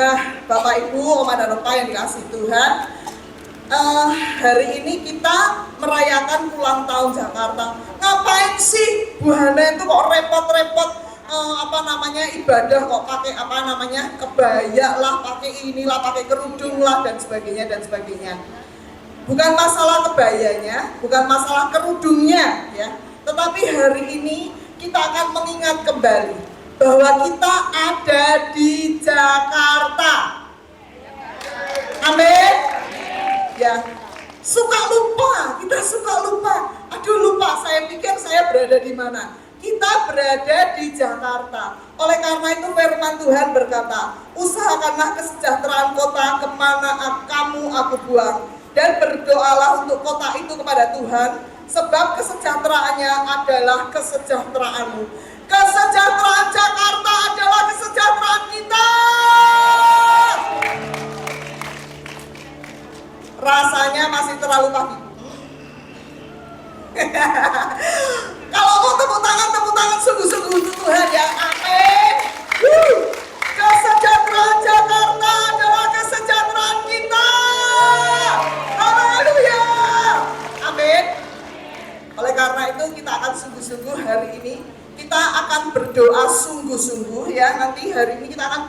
Nah, Bapak Ibu, Oma dan Opa yang dikasih Tuhan, hari ini kita merayakan ulang tahun Jakarta. Ngapain sih Bu Hana itu kok repot-repot ibadah kok pakai kebaya lah, pakai inilah, pakai kerudung lah dan sebagainya. Bukan masalah kebayanya, bukan masalah kerudungnya ya. Tetapi hari ini kita akan mengingat kembali bahwa kita ada di Jakarta. Amin. Ya, kita suka lupa. Aduh lupa, saya pikir saya berada di mana? Kita berada di Jakarta. Oleh karena itu firman Tuhan berkata, usahakanlah kesejahteraan kota kemana kamu aku buang, dan berdoalah untuk kota itu kepada Tuhan, sebab kesejahteraannya adalah kesejahteraanmu. Kesejahteraan Jakarta adalah kesejahteraan kita. Rasanya masih terlalu pagi. Kalau mau tepuk tangan sungguh-sungguh untuk Tuhan ya. Amin. Kesejahteraan Jakarta adalah kesejahteraan kita. Haleluya. Amin. Oleh karena itu kita akan sungguh-sungguh hari ini, kita akan berdoa sungguh-sungguh ya. Nanti hari ini kita akan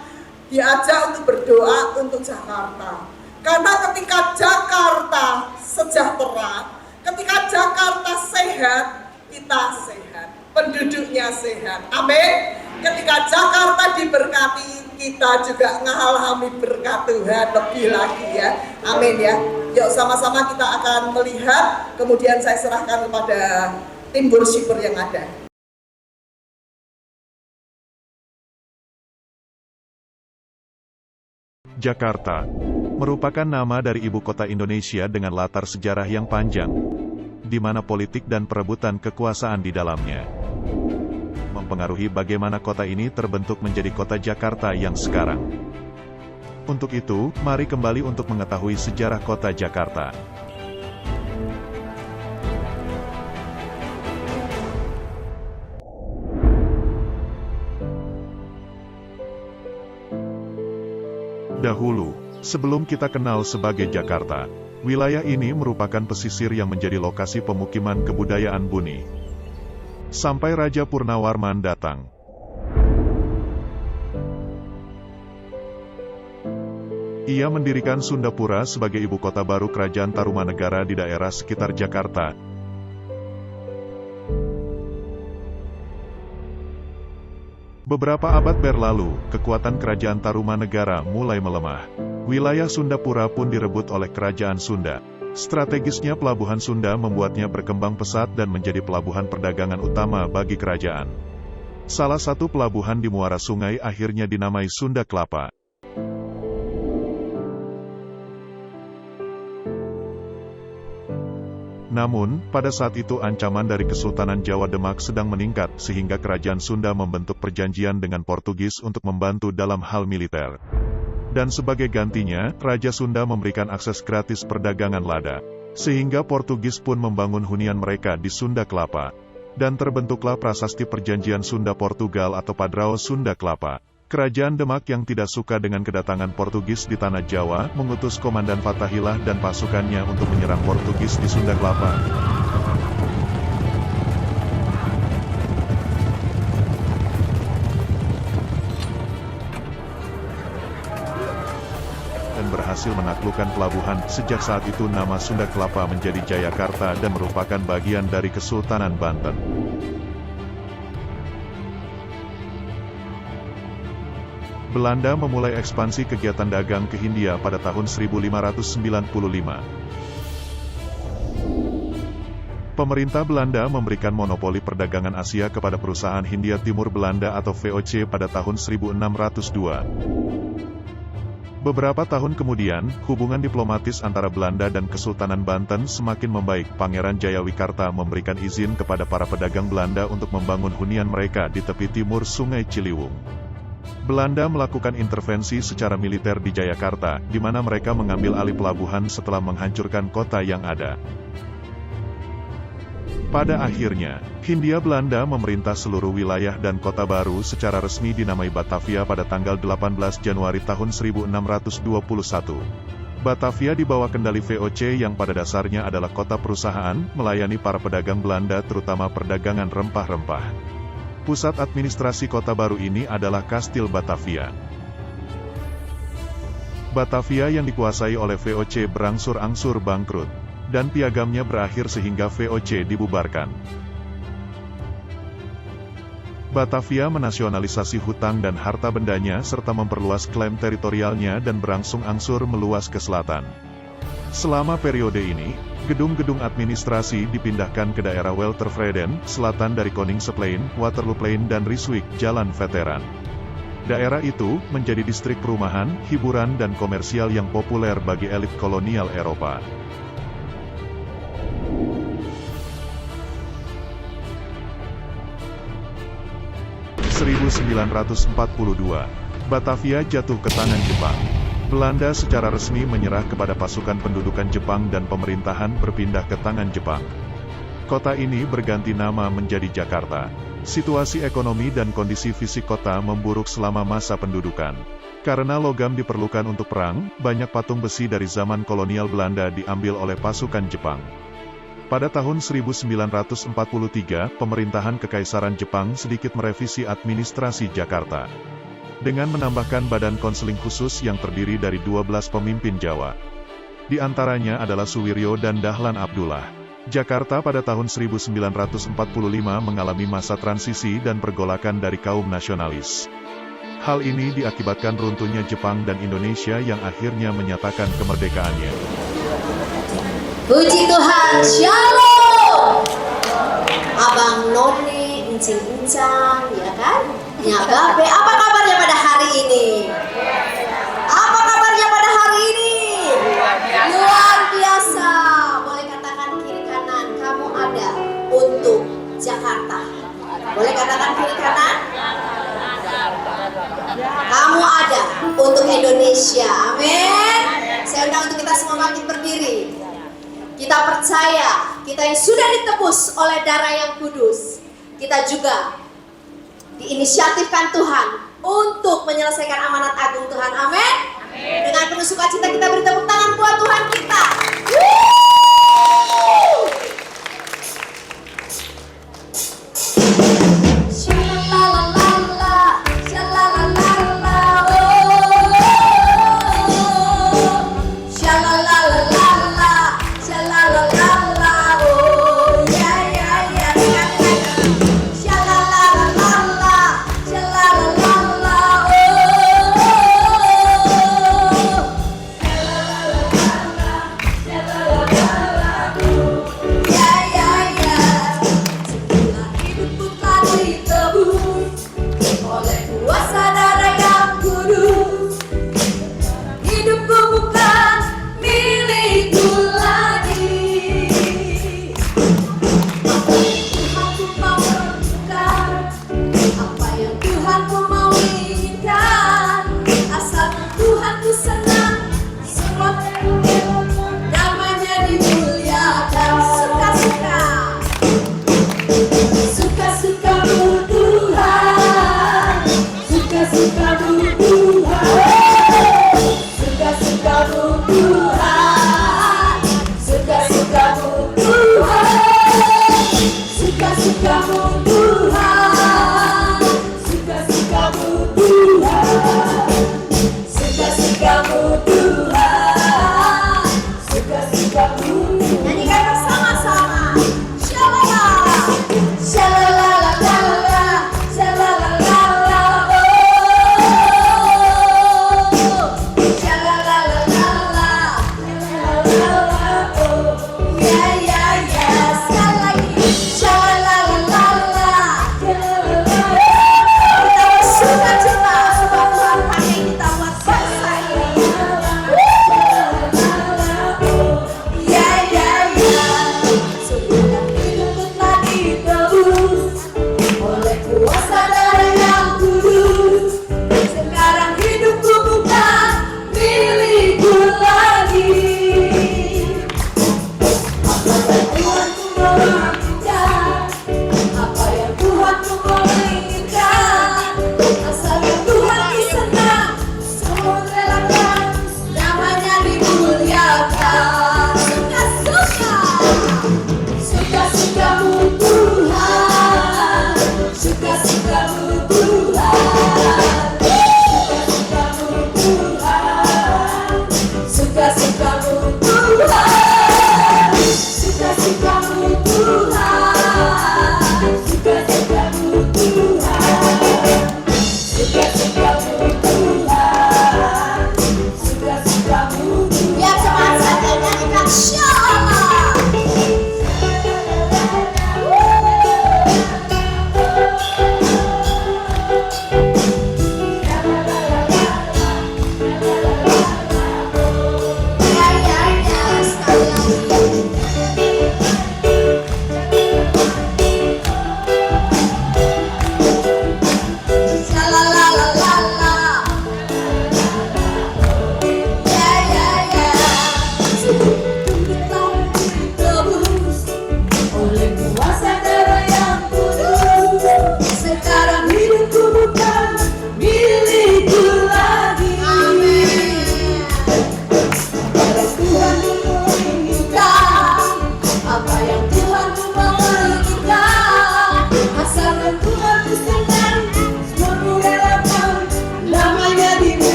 diajak untuk berdoa untuk Jakarta. Karena ketika Jakarta sejahtera, ketika Jakarta sehat, kita sehat, penduduknya sehat. Amin. Ketika Jakarta diberkati, kita juga mengalami berkat Tuhan lebih lagi ya. Amin ya. Yuk sama-sama kita akan melihat, kemudian saya serahkan kepada tim worshiper yang ada. Jakarta merupakan nama dari ibu kota Indonesia dengan latar sejarah yang panjang, di mana politik dan perebutan kekuasaan di dalamnya mempengaruhi bagaimana kota ini terbentuk menjadi kota Jakarta yang sekarang. Untuk itu, mari kembali untuk mengetahui sejarah kota Jakarta. Dahulu, sebelum kita kenal sebagai Jakarta, wilayah ini merupakan pesisir yang menjadi lokasi pemukiman kebudayaan Buni. Sampai Raja Purnawarman datang. Ia mendirikan Sundapura sebagai ibu kota baru Kerajaan Tarumanegara di daerah sekitar Jakarta. Beberapa abad berlalu, kekuatan Kerajaan Tarumanegara mulai melemah. Wilayah Sundapura pun direbut oleh Kerajaan Sunda. Strategisnya pelabuhan Sunda membuatnya berkembang pesat dan menjadi pelabuhan perdagangan utama bagi kerajaan. Salah satu pelabuhan di muara sungai akhirnya dinamai Sunda Kelapa. Namun, pada saat itu ancaman dari Kesultanan Jawa Demak sedang meningkat sehingga Kerajaan Sunda membentuk perjanjian dengan Portugis untuk membantu dalam hal militer. Dan sebagai gantinya, Raja Sunda memberikan akses gratis perdagangan lada. Sehingga Portugis pun membangun hunian mereka di Sunda Kelapa. Dan terbentuklah prasasti perjanjian Sunda-Portugal atau Padrao Sunda Kelapa. Kerajaan Demak yang tidak suka dengan kedatangan Portugis di tanah Jawa, mengutus Komandan Fathahilah dan pasukannya untuk menyerang Portugis di Sunda Kelapa. Dan berhasil menaklukkan pelabuhan. Sejak saat itu nama Sunda Kelapa menjadi Jayakarta dan merupakan bagian dari Kesultanan Banten. Belanda memulai ekspansi kegiatan dagang ke Hindia pada tahun 1595. Pemerintah Belanda memberikan monopoli perdagangan Asia kepada perusahaan Hindia Timur Belanda atau VOC pada tahun 1602. Beberapa tahun kemudian, hubungan diplomatis antara Belanda dan Kesultanan Banten semakin membaik. Pangeran Jayawikarta memberikan izin kepada para pedagang Belanda untuk membangun hunian mereka di tepi timur Sungai Ciliwung. Belanda melakukan intervensi secara militer di Jayakarta, di mana mereka mengambil alih pelabuhan setelah menghancurkan kota yang ada. Pada akhirnya, Hindia Belanda memerintah seluruh wilayah dan kota baru secara resmi dinamai Batavia pada tanggal 18 Januari tahun 1621. Batavia di bawah kendali VOC yang pada dasarnya adalah kota perusahaan, melayani para pedagang Belanda terutama perdagangan rempah-rempah. Pusat administrasi kota baru ini adalah Kastil Batavia. Batavia yang dikuasai oleh VOC berangsur-angsur bangkrut, dan piagamnya berakhir sehingga VOC dibubarkan. Batavia menasionalisasi hutang dan harta bendanya serta memperluas klaim teritorialnya dan berangsur-angsur meluas ke selatan. Selama periode ini, gedung-gedung administrasi dipindahkan ke daerah Weltervreden, selatan dari Koningsplein, Waterlooplein dan Rijswijk, Jalan Veteran. Daerah itu menjadi distrik perumahan, hiburan dan komersial yang populer bagi elit kolonial Eropa. 1942, Batavia jatuh ke tangan Jepang. Belanda secara resmi menyerah kepada pasukan pendudukan Jepang dan pemerintahan berpindah ke tangan Jepang. Kota ini berganti nama menjadi Jakarta. Situasi ekonomi dan kondisi fisik kota memburuk selama masa pendudukan. Karena logam diperlukan untuk perang, banyak patung besi dari zaman kolonial Belanda diambil oleh pasukan Jepang. Pada tahun 1943, pemerintahan Kekaisaran Jepang sedikit merevisi administrasi Jakarta. Dengan menambahkan badan konseling khusus yang terdiri dari 12 pemimpin Jawa. Di antaranya adalah Suwiryo dan Dahlan Abdullah. Jakarta pada tahun 1945 mengalami masa transisi dan pergolakan dari kaum nasionalis. Hal ini diakibatkan runtuhnya Jepang dan Indonesia yang akhirnya menyatakan kemerdekaannya. Puji Tuhan, Shalom. Abang Noni, Encing-encang, ya kan? Nyagape, apa kabarnya pada hari ini? Apa kabarnya pada hari ini? Luar biasa. Boleh katakan kiri kanan, kamu ada untuk Jakarta. Boleh katakan kiri kanan? Kamu ada untuk Indonesia. Amin. Saya undang untuk kita semua bangkit berdiri. Kita percaya, kita yang sudah ditebus oleh darah yang kudus, kita juga diinisiatifkan Tuhan untuk menyelesaikan amanat agung Tuhan. Amin. Dengan penuh sukacita kita beri tepuk tangan buat Tuhan kita.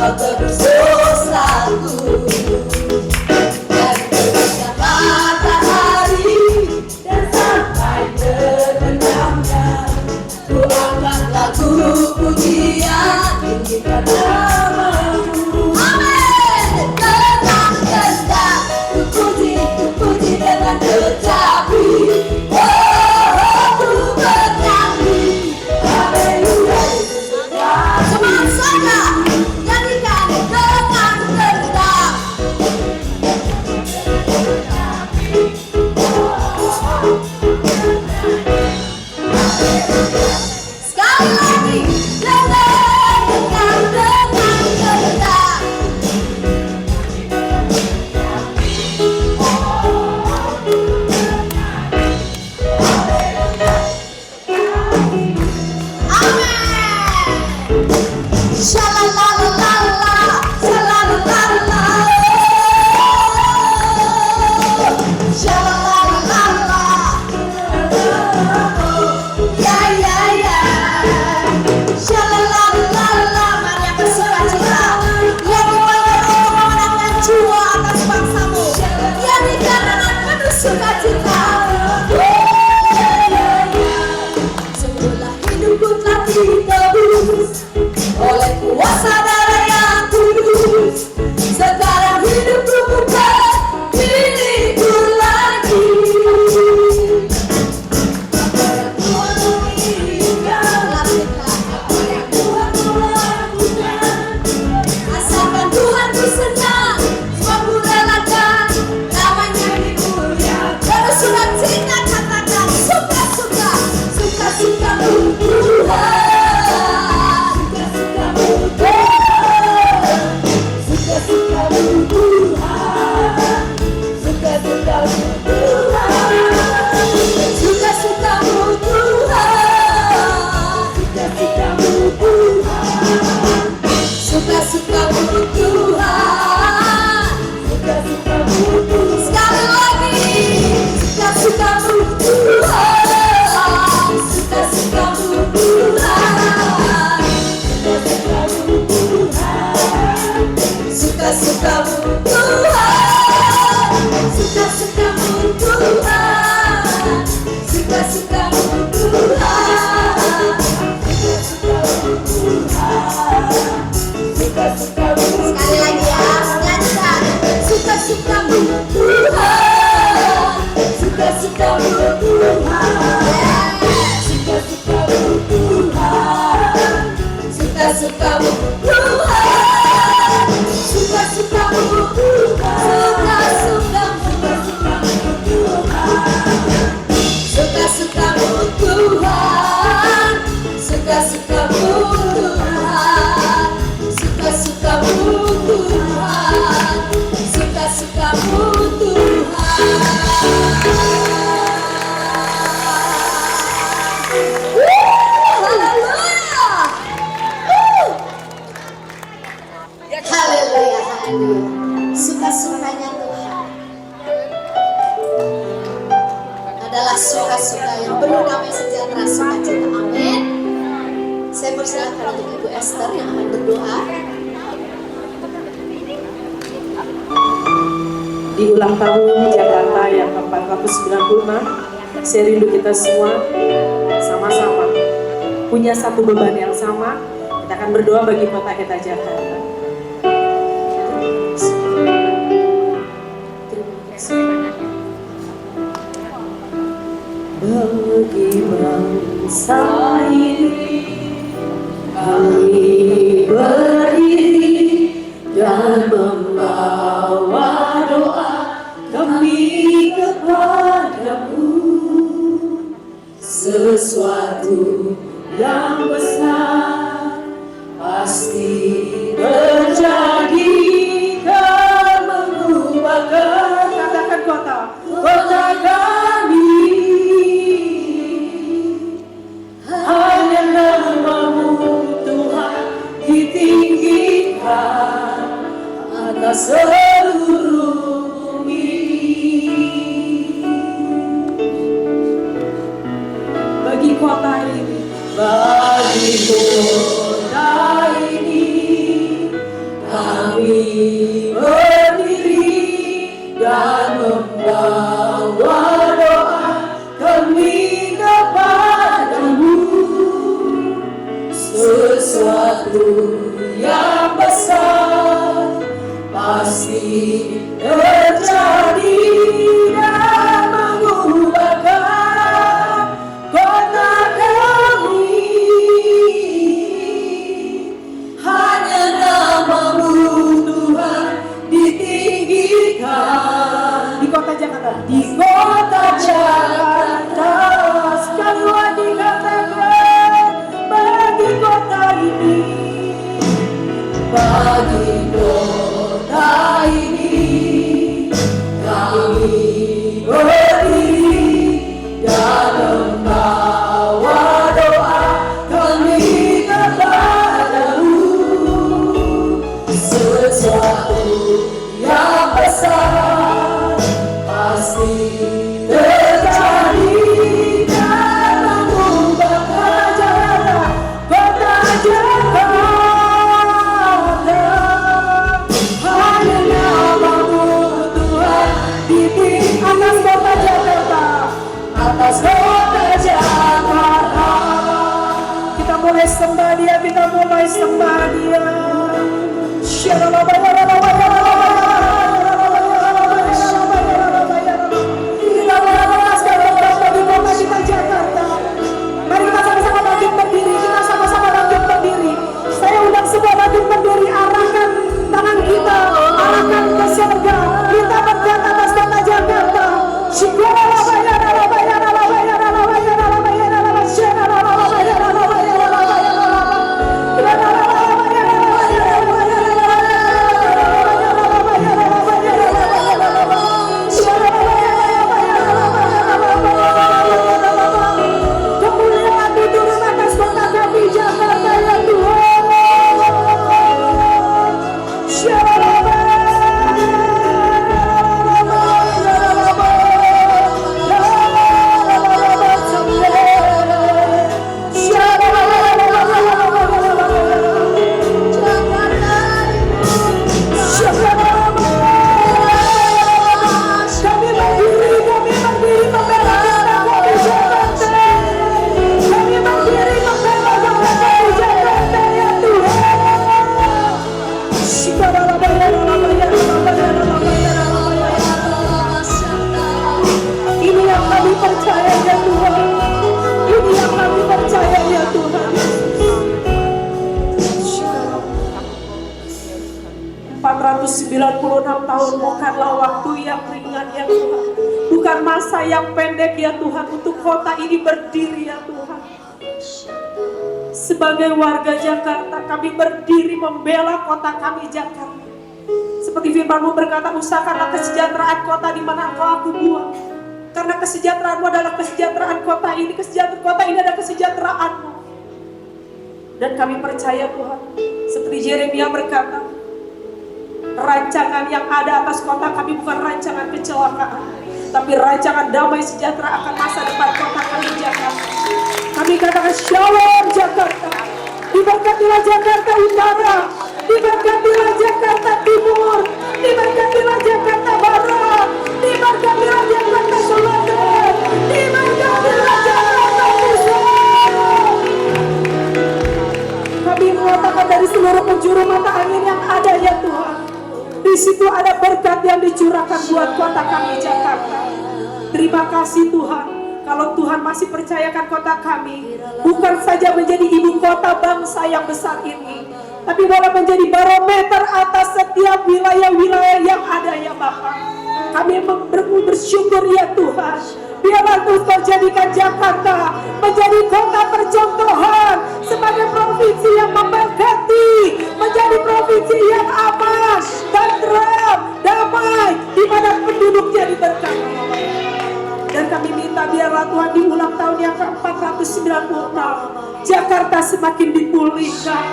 kau terbersosakku. Dari terbitnya matahari dan sampai terbenamnya, ku angkat lagu pujian tinggikan namamu. Amin. Tenang tenang, ku puji dengan kecapi. Oh, ku bernyanyi haleluya. Semangat saja, nyanyikan dengan tenang. Sekali lagi, dengan tenang. Amin. Shalalalala, shalalalala, shalalalala, ya ya ya, shalalalala. Mari yang bersukacita, yang dipanggil untuk memenangkan jiwa atas bangsamu, yang dikarenakan penuh sukacita. Sungguhlah hidupku telah ditebus oleh kuasa darah yang kudus. Sekarang hidupku bukan milikku lagi. Apa yang Tuhan inginkan, apa yang Tuhan lakukan. Asalkan Tuhan ku senang, sebab ku relakan namanya dimuliakan. Terus sukacita katakan suka-suka, suka-suka Tuhan. Sekali lagi, suka-sukamu Tuhan, suka-sukamu Tuhan, suka-sukamu Tuhan, suka-sukamu Tuhan, suka-sukamu Tuhan, suka-sukamu. Sekali lagi ya, nyanyikan. Suka-sukamu Tuhan, suka-sukamu Tuhan, suka-sukamu Tuhan, suka-sukamu Tuhan, suka-sukamu Tuhan, suka-sukamu Tuhan, suka-sukamu Tuhan, suka-sukamu Tuhan, suka-sukamu Tuhan. Haleluya. Haleluya, haleluya. Suka-sukanya Tuhan adalah suka-suka yang penuh damai sejahtera, sukacita. Amin. Saya persilakan untuk Ibu Esther yang akan berdoa. Di ulang tahun Jakarta yang ke-496, saya rindu kita semua sama-sama punya satu beban yang sama. Kita akan berdoa bagi kota kita Jakarta. Terima kasih. Bagi bangsa ini kami berdiri dan membawa doa kami kepadamu. Sesuatu yang besar pasti terjadi, kan mengubahkan katakan kota kami. Hanya namamu Tuhan ditinggikan atas seluruh bumi. Bagi kota ini terjadi dan mengubahkan kota kami. Hanya nama-Mu Tuhan ditinggikan di kota Jakarta. Di kota Jakarta sekali lagi katakan, bagi kota ini, bagi kota ini kami berdiri dan membawa doa kami kepadamu. Sesuatu yang besar pasti terjadi dan mengubah Jakarta, kota Jakarta. Hanya nama-Mu Tuhan ditinggi atas kota Jakarta, atas kota Jakarta. Kita mulai sembah Dia, kita mulai sembah Dia. Mari kita sama-sama bangkit berdiri, kita sama-sama bangkit berdiri. Saya undang semua bangkit berdiri, arahkan tangan kita, arahkan ke surga. Kita berkata atas kota Jakarta. Kemuliaan diturun atas kota kami Jakarta ya Tuhan. Ini yang kami percaya ya Tuhan. Ini yang kami percaya ya Tuhan. 496 tahun bukanlah waktu yang ringan ya Tuhan. Bukan masa yang pendek ya Tuhan untuk kota ini berdiri ya Tuhan. Sebagai warga Jakarta kami berdiri membela kota kami Jakarta. Seperti firman-Mu berkata, usahakanlah kesejahteraan kota di mana Engkau aku buang. Karena kesejahteraan-Mu adalah kesejahteraan kota ini. Kesejahteraan kota ini adalah kesejahteraan-Mu. Dan kami percaya Tuhan, seperti Yeremia berkata, rancangan yang ada atas kota kami bukan rancangan kecelakaan, tapi rancangan damai sejahtera akan masa depan kota kami Jakarta. Kami katakan Shalom Jakarta. Diberkatilah Jakarta Utara, diberkatilah Jakarta Timur, diberkatilah Jakarta Barat, diberkatilah Jakarta Selatan, diberkatilah Jakarta Pusat. Kami mengatakan dari seluruh penjuru mata angin yang ada ya Tuhan, di situ ada berkat yang dicurahkan buat kota kami Jakarta. Terima kasih Tuhan. Kalau Tuhan masih percayakan kota kami bukan saja menjadi ibu kota bangsa yang besar ini, tapi boleh menjadi barometer atas setiap wilayah-wilayah yang ada ya Bapak. Kami bersyukur ya Tuhan. Biarlah Tuhan jadikan Jakarta menjadi kota percontohan sebagai provinsi yang memberkati, menjadi provinsi yang aman, tentram, damai, di mana penduduknya diberkati. Dan kami minta biarlah Tuhan di ulang tahun yang ke-496 Jakarta semakin dipulihkan,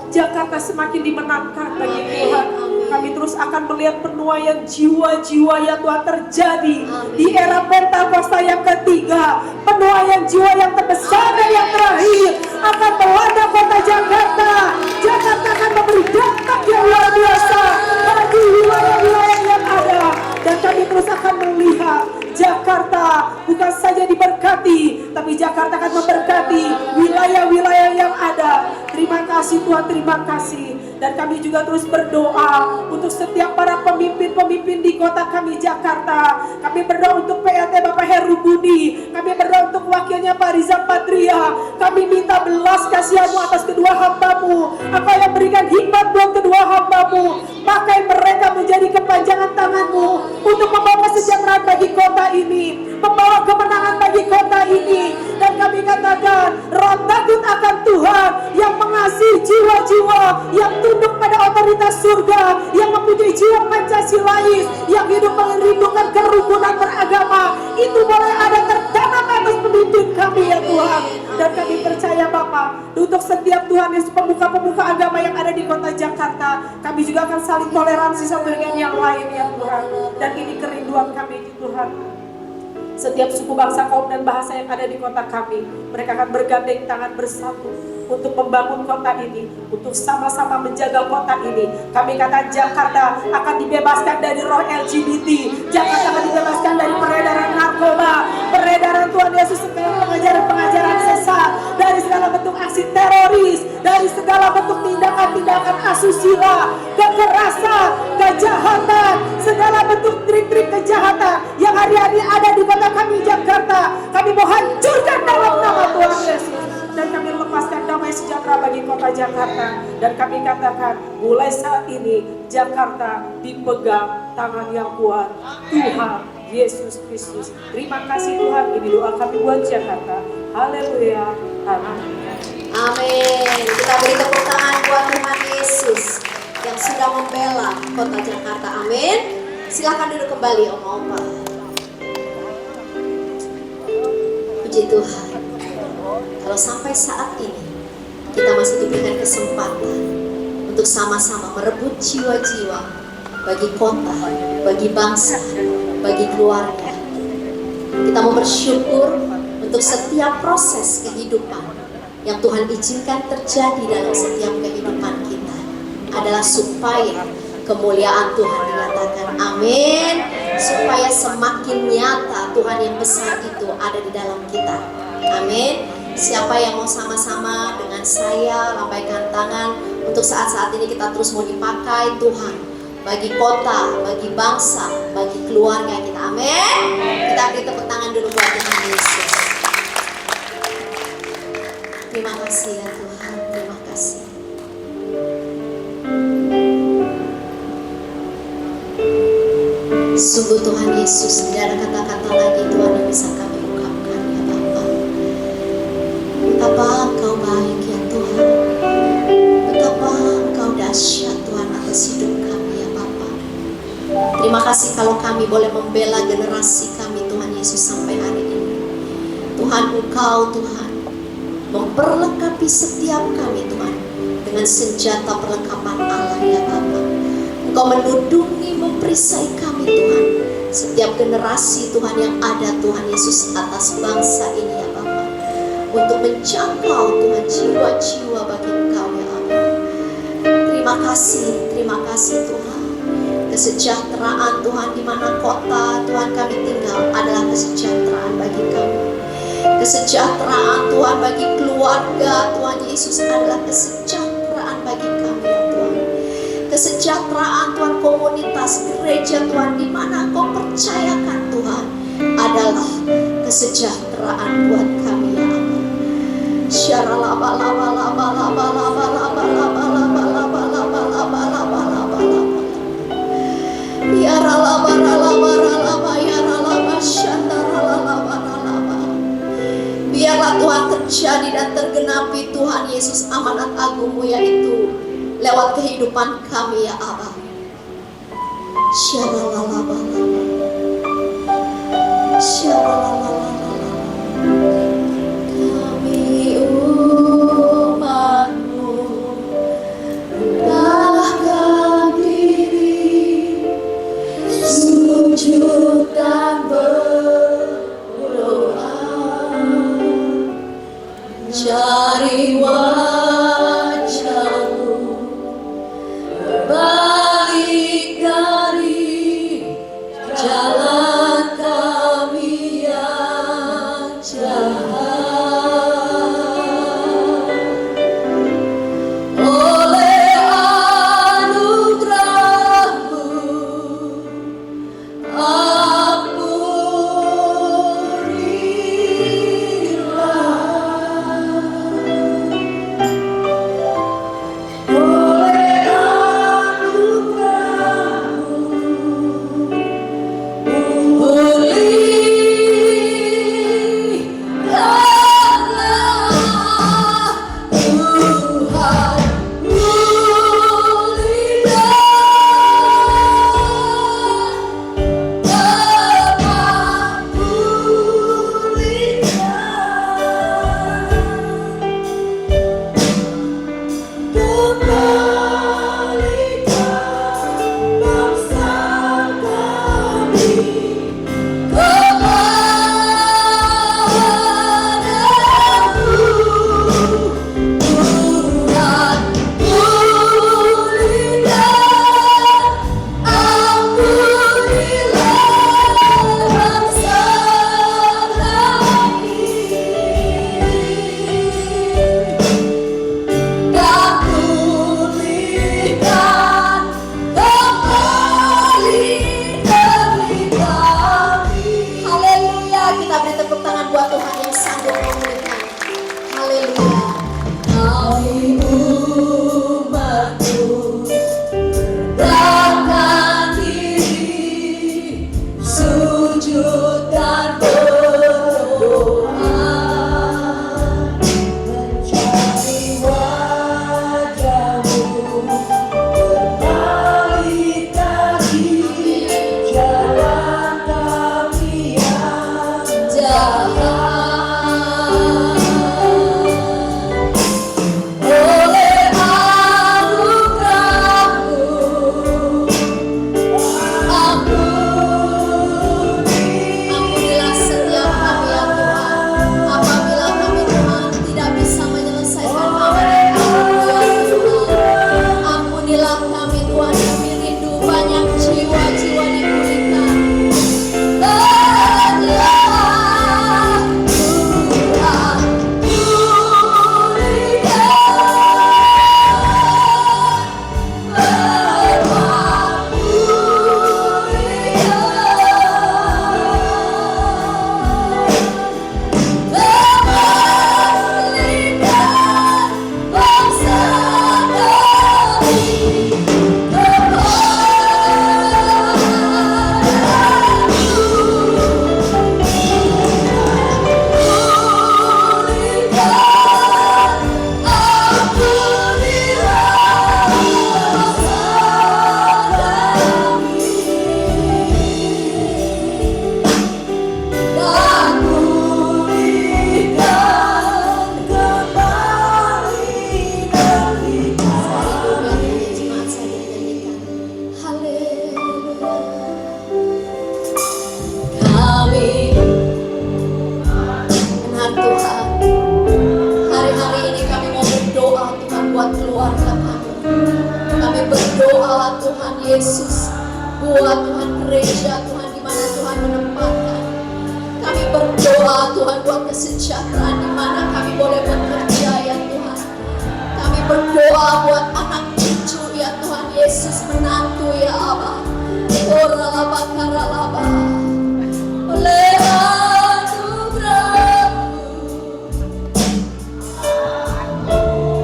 Jakarta semakin dimenangkan bagi Tuhan. Kami terus akan melihat penuaian jiwa-jiwa yang Tuhan terjadi di era Pentakosta yang ketiga. Penuaian jiwa yang terbesar dan yang terakhir akan melanda kota Jakarta. Jakarta akan memberi dampak yang luar biasa bagi wilayah-wilayah yang ada. Dan kami terus akan melihat Jakarta bukan saja diberkati, tapi Jakarta akan memberkati wilayah-wilayah yang ada. Terima kasih. kasih Tuhan, terima kasih. Dan kami juga terus berdoa untuk setiap para pemimpin-pemimpin di kota kami Jakarta. Kami berdoa untuk PLT Bapak Heru Budi. Kami berdoa untuk wakilnya Pak Riza Patria. Kami minta belas kasihan-Mu atas kedua hamba-Mu. Engkau yang berikan hikmat buat kedua hamba-Mu. Pakai mereka menjadi kepanjangan tangan-Mu untuk membawa kesejahteraan bagi kota ini, membawa kemenangan bagi kota ini. Dan kami katakan, roh takut akan Tuhan yang mengasihi jiwa-jiwa yang tunduk pada otoritas surga, yang mempunyai jiwa Pancasilais, yang hidup merindukan kerukunan beragama, itu boleh ada tertanam atas pemimpin kami ya Tuhan. Dan kami percaya Bapa, untuk setiap Tuhan Yesus pemuka-pemuka agama yang ada di kota Jakarta, kami juga akan saling toleransi satu dengan yang lain ya Tuhan. Dan ini kerinduan kami Tuhan. Setiap suku, bangsa, kaum, dan bahasa yang ada di kota kami, mereka akan bergandeng tangan bersatu untuk membangun kota ini, untuk sama-sama menjaga kota ini. Kami kata Jakarta akan dibebaskan dari roh LGBT, Jakarta akan dibebaskan dari peredaran narkoba, peredaran Tuhan Yesus, segala pengajaran-pengajaran sesat, dari segala bentuk aksi teroris, dari segala bentuk tindakan-tindakan asusila, kekerasan, kejahatan, segala bentuk trik-trik kejahatan yang hari-hari ada di kota kami Jakarta. Kami mau hancurkan dalam nama Tuhan Yesus. Dan kami lepaskan damai sejahtera bagi kota Jakarta. Dan kami katakan, mulai saat ini Jakarta dipegang tangan yang kuat Tuhan Yesus Kristus. Terima kasih Tuhan, ini doa kami buat Jakarta. Haleluya, amin. Amin. Kita beri tepuk tangan buat Tuhan Yesus yang sudah membela kota Jakarta. Amin. Silakan duduk kembali Oma-Oma. Puji Tuhan. Kalau sampai saat ini kita masih diberikan kesempatan untuk sama-sama merebut jiwa-jiwa bagi kota, bagi bangsa, bagi keluarga. Kita mau bersyukur untuk setiap proses kehidupan yang Tuhan izinkan terjadi dalam setiap kehidupan kita adalah supaya kemuliaan Tuhan dinyatakan. Amin. Supaya semakin nyata Tuhan yang besar itu ada di dalam kita. Amin. Siapa yang mau sama-sama dengan saya lambaikan tangan untuk saat-saat ini kita terus mau dipakai Tuhan bagi kota, bagi bangsa, bagi keluarga kita. Amin. Kita beri tepuk tangan dulu buat Tuhan Yesus. Terima kasih ya Tuhan, terima kasih. Sungguh Tuhan Yesus, tidak ada kata-kata lagi Tuhan yang bisa kami ungkapkan ya Bapa. Betapa Engkau baik ya Tuhan, betapa Engkau dahsyat Tuhan atas hidup kami ya Bapa. Terima kasih kalau kami boleh membela generasi kami Tuhan Yesus sampai hari ini. Tuhan Engkau Tuhan memperlengkapi setiap kami Tuhan dengan senjata perlengkapan Allah ya Bapa. Engkau menudungi, memperisai kami Tuhan, setiap generasi Tuhan yang ada Tuhan Yesus atas bangsa ini ya Bapa, untuk menjangkau Tuhan jiwa-jiwa bagi Engkau ya Allah. Terima kasih Tuhan. Kesejahteraan Tuhan di mana kota Tuhan kami tinggal adalah kesejahteraan bagi kami. Kesejahteraan Tuhan bagi keluarga Tuhan Yesus adalah kesejahteraan bagi kami ya Tuhan. Kesejahteraan Tuhan komunitas gereja Tuhan di mana Engkau percayakan Tuhan adalah kesejahteraan buat kami ya Allah. Biarlah Tuhan terjadi dan tergenapi Tuhan Yesus amanat agung-Mu yaitu lewat kehidupan kami ya Allah. Kami umat-Mu rendahkan diri, sujud dan berdoa, cari wajah-Mu, berbalik dari jalan kami yang berdoa Tuhan Yesus, buat Tuhan gereja Tuhan di mana Tuhan menempatkan. Kami berdoa Tuhan buat kesejahteraan di mana kami boleh bekerja ya Tuhan. Kami berdoa buat anak cucu ya Tuhan Yesus, menantu ya Abah. Ora laba kara laba. Oleh anugerah-Mu.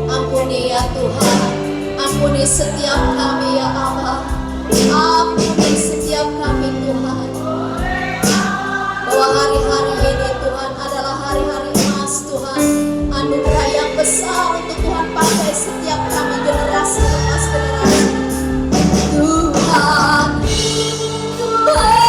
Ampuni ya Tuhan, ampuni setiap kami ya Allah. Ampuni setiap kami Tuhan. Bahwa hari-hari ini Tuhan adalah hari-hari emas Tuhan. Anugerah yang besar untuk Tuhan pakai setiap kami generasi lepas generasi. Tuhan, Tuhan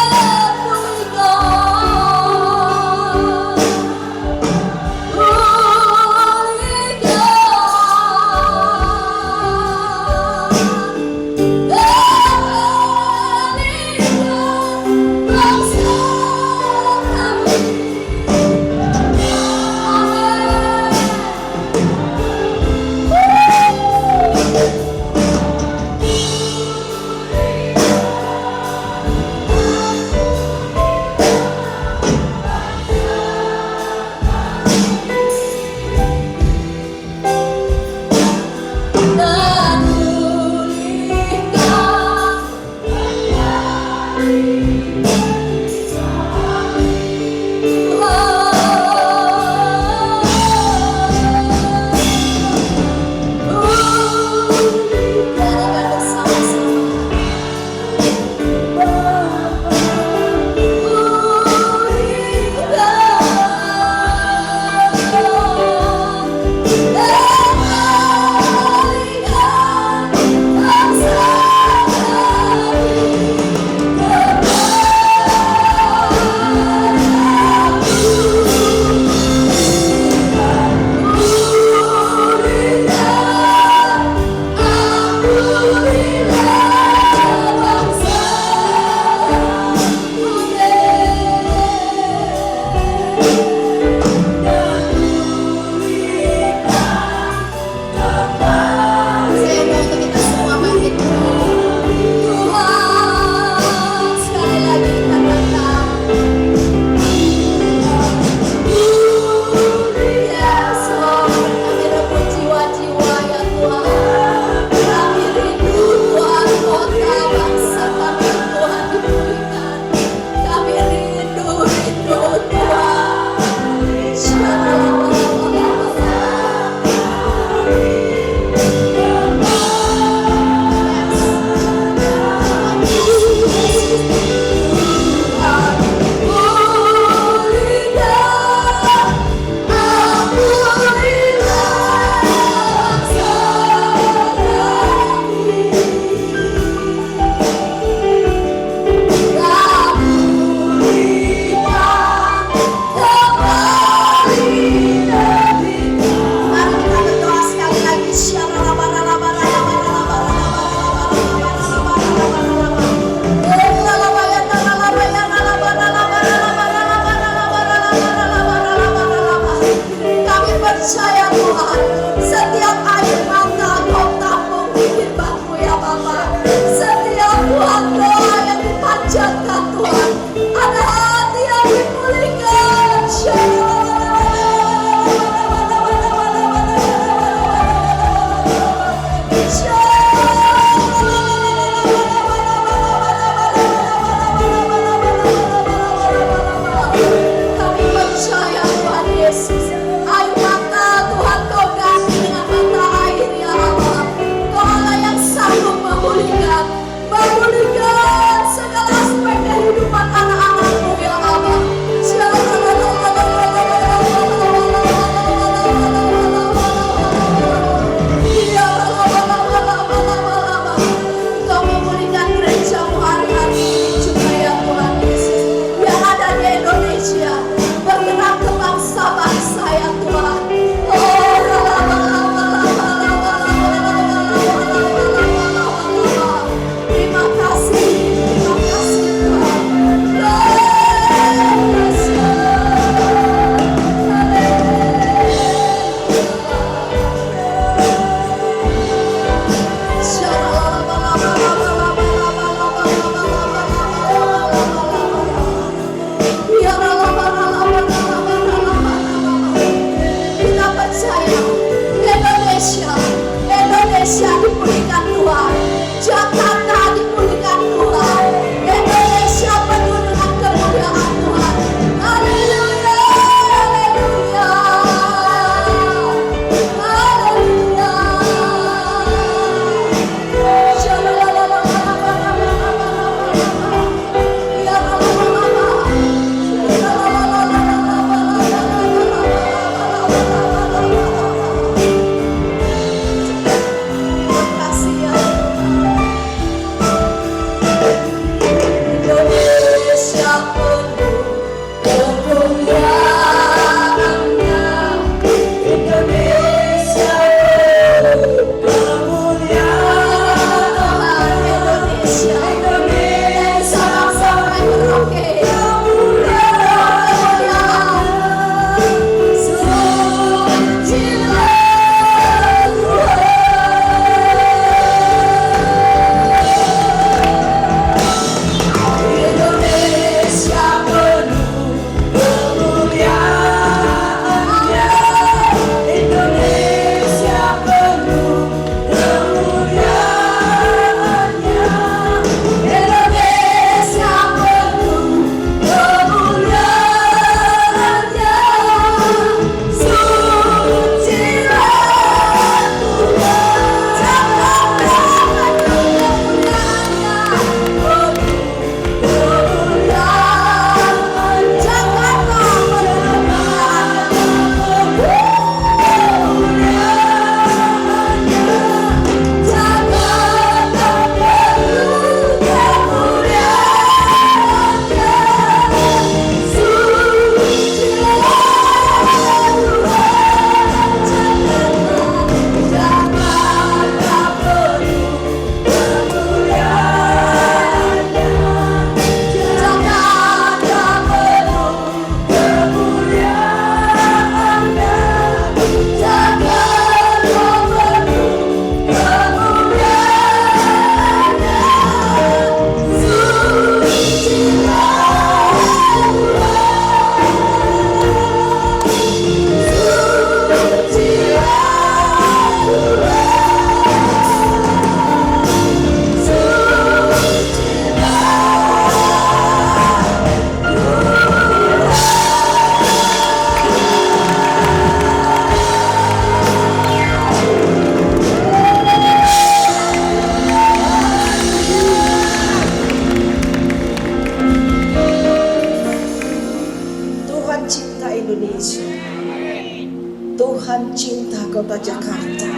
kota Jakarta.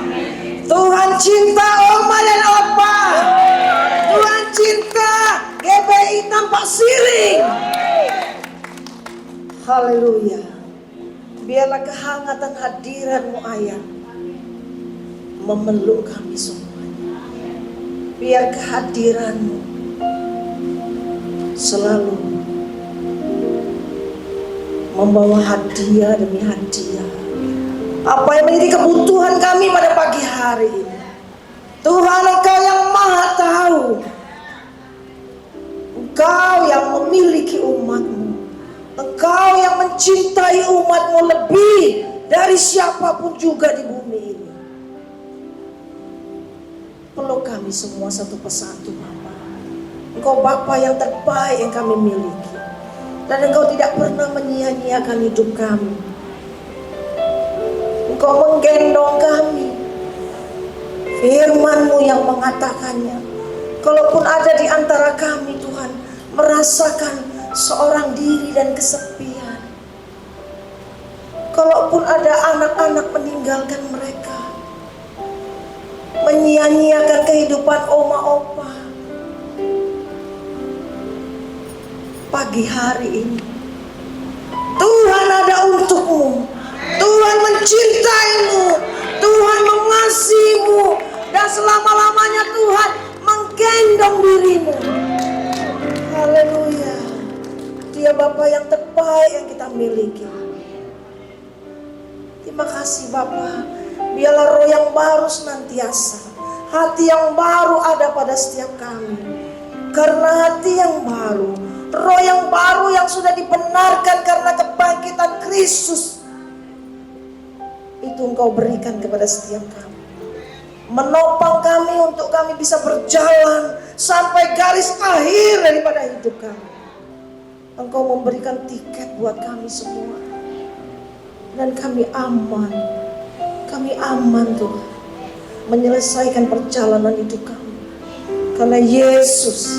Tuhan cinta oma dan opa. Tuhan cinta GBI tanpa siring. Haleluya. Biarlah kehangatan hadirat-Mu Ayah memeluk kami semuanya. Biar kehadiran-Mu selalu membawa hadiah demi hadiah. Apa yang menjadi kebutuhan kami pada pagi hari ini, Tuhan, Engkau yang maha tahu. Engkau yang memiliki umat-Mu. Engkau yang mencintai umat-Mu lebih dari siapapun juga di bumi ini. Peluk kami semua satu persatu, Bapa. Engkau Bapa yang terbaik yang kami miliki. Dan Engkau tidak pernah menyia-nyiakan hidup kami. Engkau menggendong kami. Firman-Mu yang mengatakannya, kalaupun ada di antara kami, Tuhan, merasakan seorang diri dan kesepian. Kalaupun ada anak-anak meninggalkan mereka, menyia-nyiakan kehidupan oma opa, pagi hari ini Tuhan ada untuk-Mu. Tuhan mencintai-Mu, Tuhan mengasihi-Mu, dan selama-lamanya Tuhan menggendong diri-Mu. Haleluya. Dia Bapa yang terbaik yang kita miliki. Terima kasih Bapa. Biarlah roh yang baru senantiasa, hati yang baru ada pada setiap kami. Karena hati yang baru, roh yang baru yang sudah dibenarkan karena kebangkitan Kristus, itu Engkau berikan kepada setiap kami. Menopang kami untuk kami bisa berjalan sampai garis akhir daripada hidup kami. Engkau memberikan tiket buat kami semua. Dan kami aman. Kami aman Tuhan, menyelesaikan perjalanan hidup kami. Karena Yesus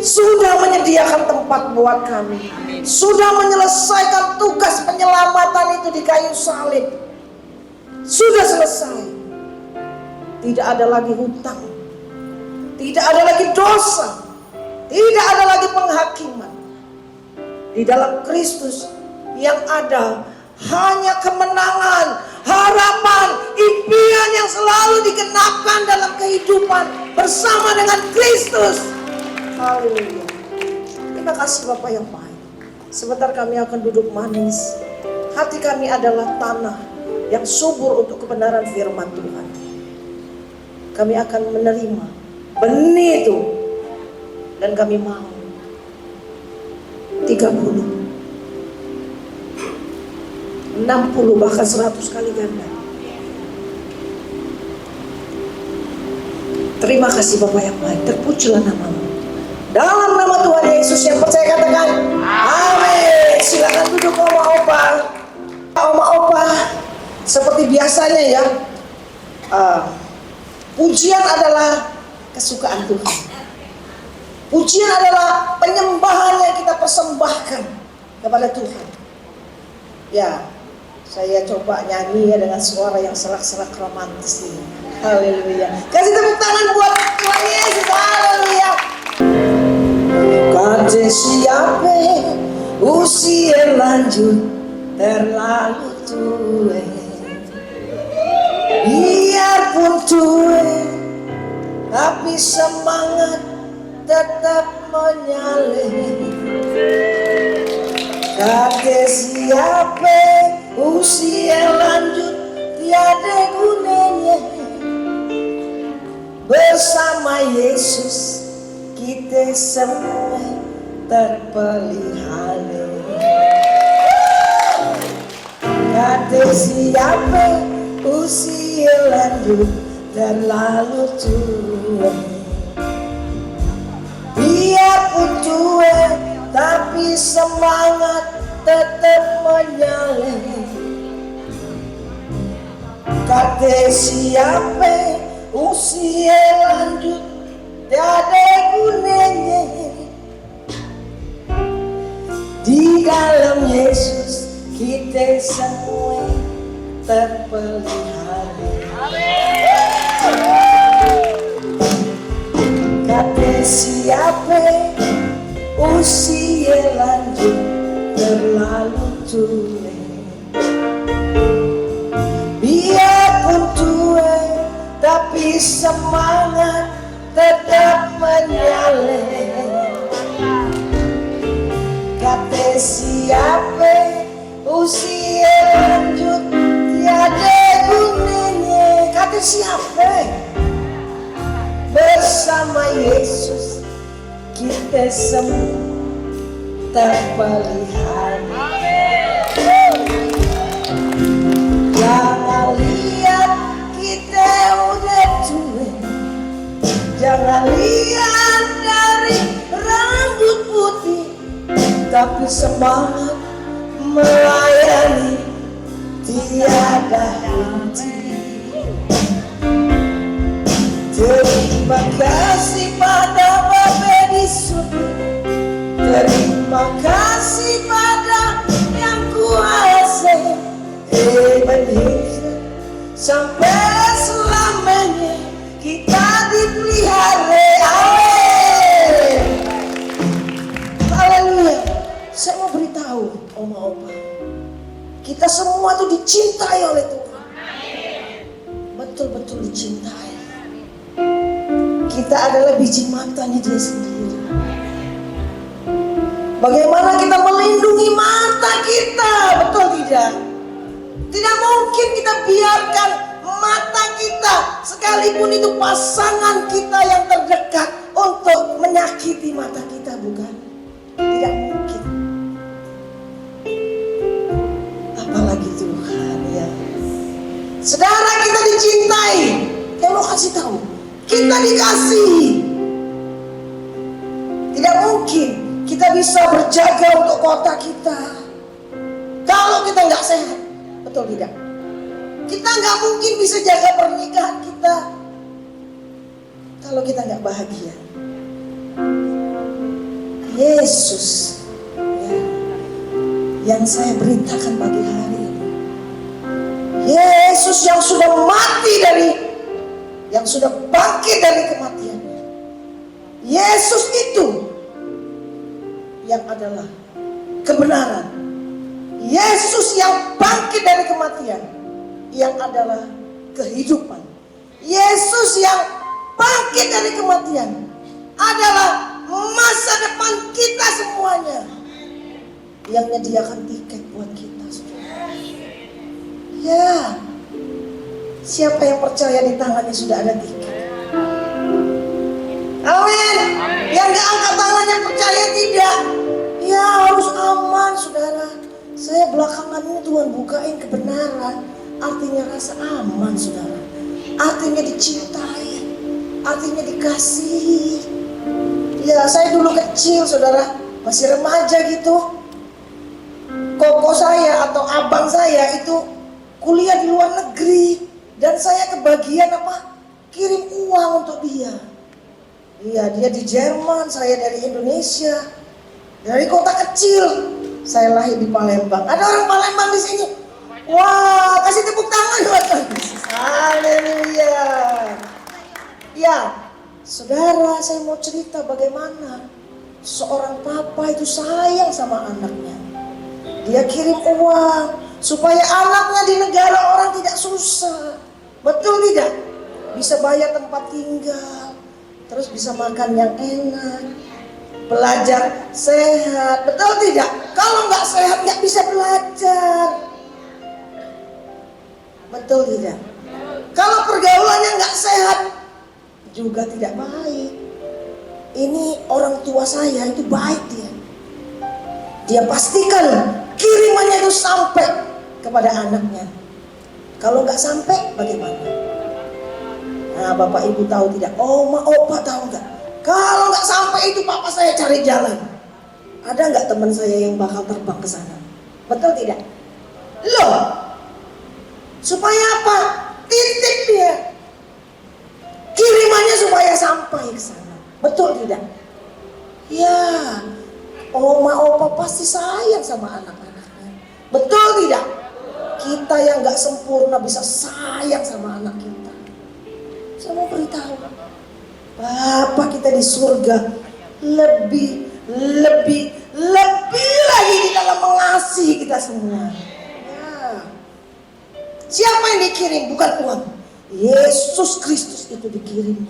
sudah menyediakan tempat buat kami. Sudah menyelesaikan tugas penyelamatan itu di kayu salib. Sudah selesai. Tidak ada lagi hutang. Tidak ada lagi dosa. Tidak ada lagi penghakiman. Di dalam Kristus yang ada hanya kemenangan, harapan, impian yang selalu digenapkan dalam kehidupan bersama dengan Kristus. Haleluya. Terima kasih Bapa yang baik. Sebentar kami akan duduk manis. Hati kami adalah tanah yang subur untuk kebenaran firman Tuhan. Kami akan menerima benih itu. Dan kami mau 30, 60, bahkan 100 kali ganda. Terima kasih Bapa yang baik. Terpujilah nama-Mu. Dalam nama Tuhan Yesus yang percaya katakan amin. Silakan duduk oma opa. Oma opa, seperti biasanya ya, pujian adalah kesukaan Tuhan. Pujian adalah penyembahan yang kita persembahkan kepada Tuhan. Ya, saya coba nyanyi ya dengan suara yang serak-serak romantis ini. Haleluya. Kasih tepuk tangan buat Tuhan Yesus. Haleluya. Kata siapa usia lanjut terlalu tua, biarpun tua tapi semangat tetap menyala. Kata siapa usia lanjut tiada gunanya, bersama Yesus kita semua terpelihara. Kata siapa usia lanjut terlalu tua, biarpun tua tapi semangat tetap menyala. Kata siapa usia lanjut tiada gunanya, di dalam Yesus kita semua terpelihara. siapa usia lanjut terlalu tua, biarpun tua tapi semangat tetap menyala. Kata siapa usia lanjut tiada gunanya. Kata siapa bersama Yesus kita semua terpelihara. Jangan lihat kita udah tua, jangan lihat dari rambut putih, tapi semangat melayani tiada henti. Terima kasih pada Bapa di surga, terima kasih pada yang kuasa Indonesia, sampai selamanya kita dipelihara. Amin. Haleluya. Saya mau beritahu oma-oma, kita semua tuh dicintai oleh Tuhan. Betul-betul dicintai. Kita adalah biji matanya Dia sendiri. Bagaimana kita melindungi mata kita, betul tidak? Tidak mungkin kita biarkan mata kita, sekalipun itu pasangan kita yang terdekat, untuk menyakiti mata kita, bukan? Tidak mungkin. Apalagi Tuhan, ya. Saudara, kita dicintai. Saya mau kasih tahu, kita dikasihi. Tidak mungkin kita bisa berjaga untuk kota kita kalau kita nggak sehat, betul tidak? Kita nggak mungkin bisa jaga pernikahan kita kalau kita nggak bahagia. Yesus, ya, yang saya beritakan pagi hari ini, Yesus yang sudah mati yang sudah bangkit dari kematiannya. Yesus itu yang adalah kebenaran. Yesus yang bangkit dari kematian, yang adalah kehidupan. Yesus yang bangkit dari kematian adalah masa depan kita semuanya, yang menyediakan tiket buat kita. Ya, siapa yang percaya di tangannya sudah ada tiket? Amin. Yang gak angkat tangan yang percaya tidak. Ya, harus aman, saudara. Saya belakangan ini Tuhan bukain kebenaran. Artinya rasa aman, saudara. Artinya dicintai, artinya dikasihi. Ya, saya dulu kecil, saudara, masih remaja gitu. Koko saya atau abang saya itu kuliah di luar negeri, dan saya kebagian kirim uang untuk dia. Iya, dia di Jerman, saya dari Indonesia, dari kota kecil. Saya lahir di Palembang. Ada orang Palembang di sini? Wah, kasih tepuk tangan buat Yesus. Haleluya. Ya, saudara, saya mau cerita bagaimana seorang papa itu sayang sama anaknya. Dia kirim uang supaya anaknya di negara orang tidak susah. Betul tidak? Bisa bayar tempat tinggal, terus bisa makan yang enak, belajar sehat. Betul tidak? Kalau nggak sehat nggak bisa belajar. Betul tidak? Kalau pergaulannya nggak sehat juga tidak baik. Ini orang tua saya itu baik dia. Dia pastikan kirimannya itu sampai kepada anaknya. Kalau nggak sampai bagaimana? Nah, Bapak Ibu tahu tidak? Oma, Opa tahu nggak? Kalau nggak sampai itu papa saya cari jalan. Ada nggak teman saya yang bakal terbang ke sana? Betul tidak? Loh, supaya apa? Titip dia. Kirimannya supaya sampai ke sana. Betul tidak? Ya, Oma, Opa pasti sayang sama anak-anaknya. Betul tidak? Kita yang nggak sempurna bisa sayang sama anak kita. Saya mau beritahu, Bapa kita di surga lebih lagi di dalam mengasihi kita semua. Ya. Siapa yang dikirim? Bukan uang. Yesus Kristus itu dikirim,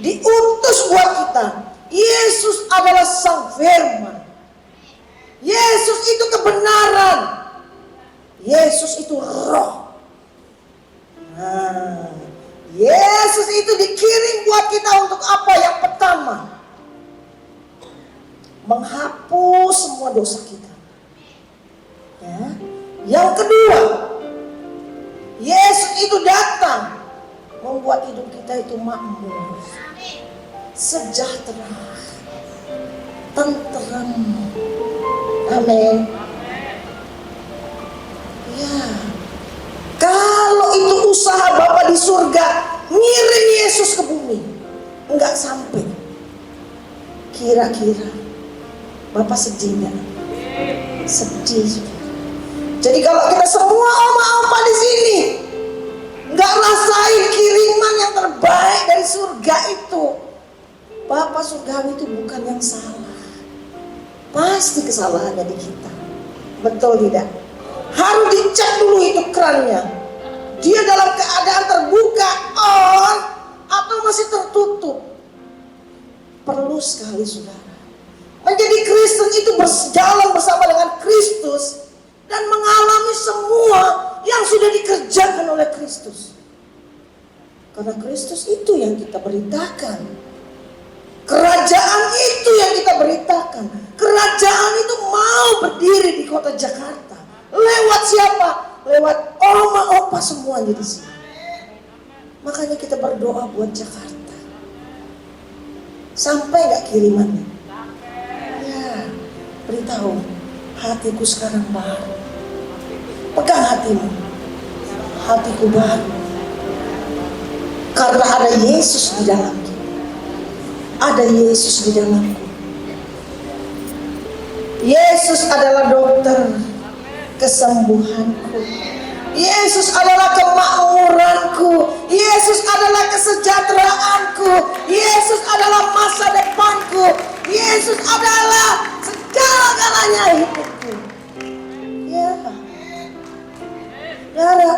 diutus buat kita. Yesus adalah Sang Firman. Yesus itu kebenaran. Yesus itu roh. Nah, Yesus itu dikirim buat kita untuk apa? Yang pertama, menghapus semua dosa kita. Ya. Yang kedua, Yesus itu datang membuat hidup kita itu makmur, sejahtera, tenteram. Amin. Ya. Kalau itu usaha Bapa di surga ngirim Yesus ke bumi, enggak sampai. Kira-kira Bapak sedih enggak? Sedih. Jadi kalau kita semua oma-oma di sini nggak rasain kiriman yang terbaik dari surga itu, Bapak surgawi itu bukan yang salah. Pasti kesalahannya di kita. Betul tidak? Harus dicek dulu itu kerannya. Dia dalam keadaan terbuka on atau masih tertutup. Perlu sekali saudara. Menjadi Kristen itu berjalan bersama dengan Kristus dan mengalami semua yang sudah dikerjakan oleh Kristus. Karena Kristus itu yang kita beritakan. Kerajaan itu yang kita beritakan. Kerajaan itu mau berdiri di kota Jakarta. Lewat siapa? Lewat oma-opa semuanya di sini. Makanya kita berdoa buat Jakarta. Sampai gak kirimannya? Ya, beritahu. Hatiku sekarang baru. Pegang hatimu. Hatiku baru. Karena ada Yesus di dalamku. Ada Yesus di dalamku. Yesus adalah dokter kesembuhanku. Yesus adalah kemakmuranku. Yesus adalah kesejahteraanku. Yesus adalah masa depanku. Yesus adalah segala-galanya hidupku. Ya. Saudara,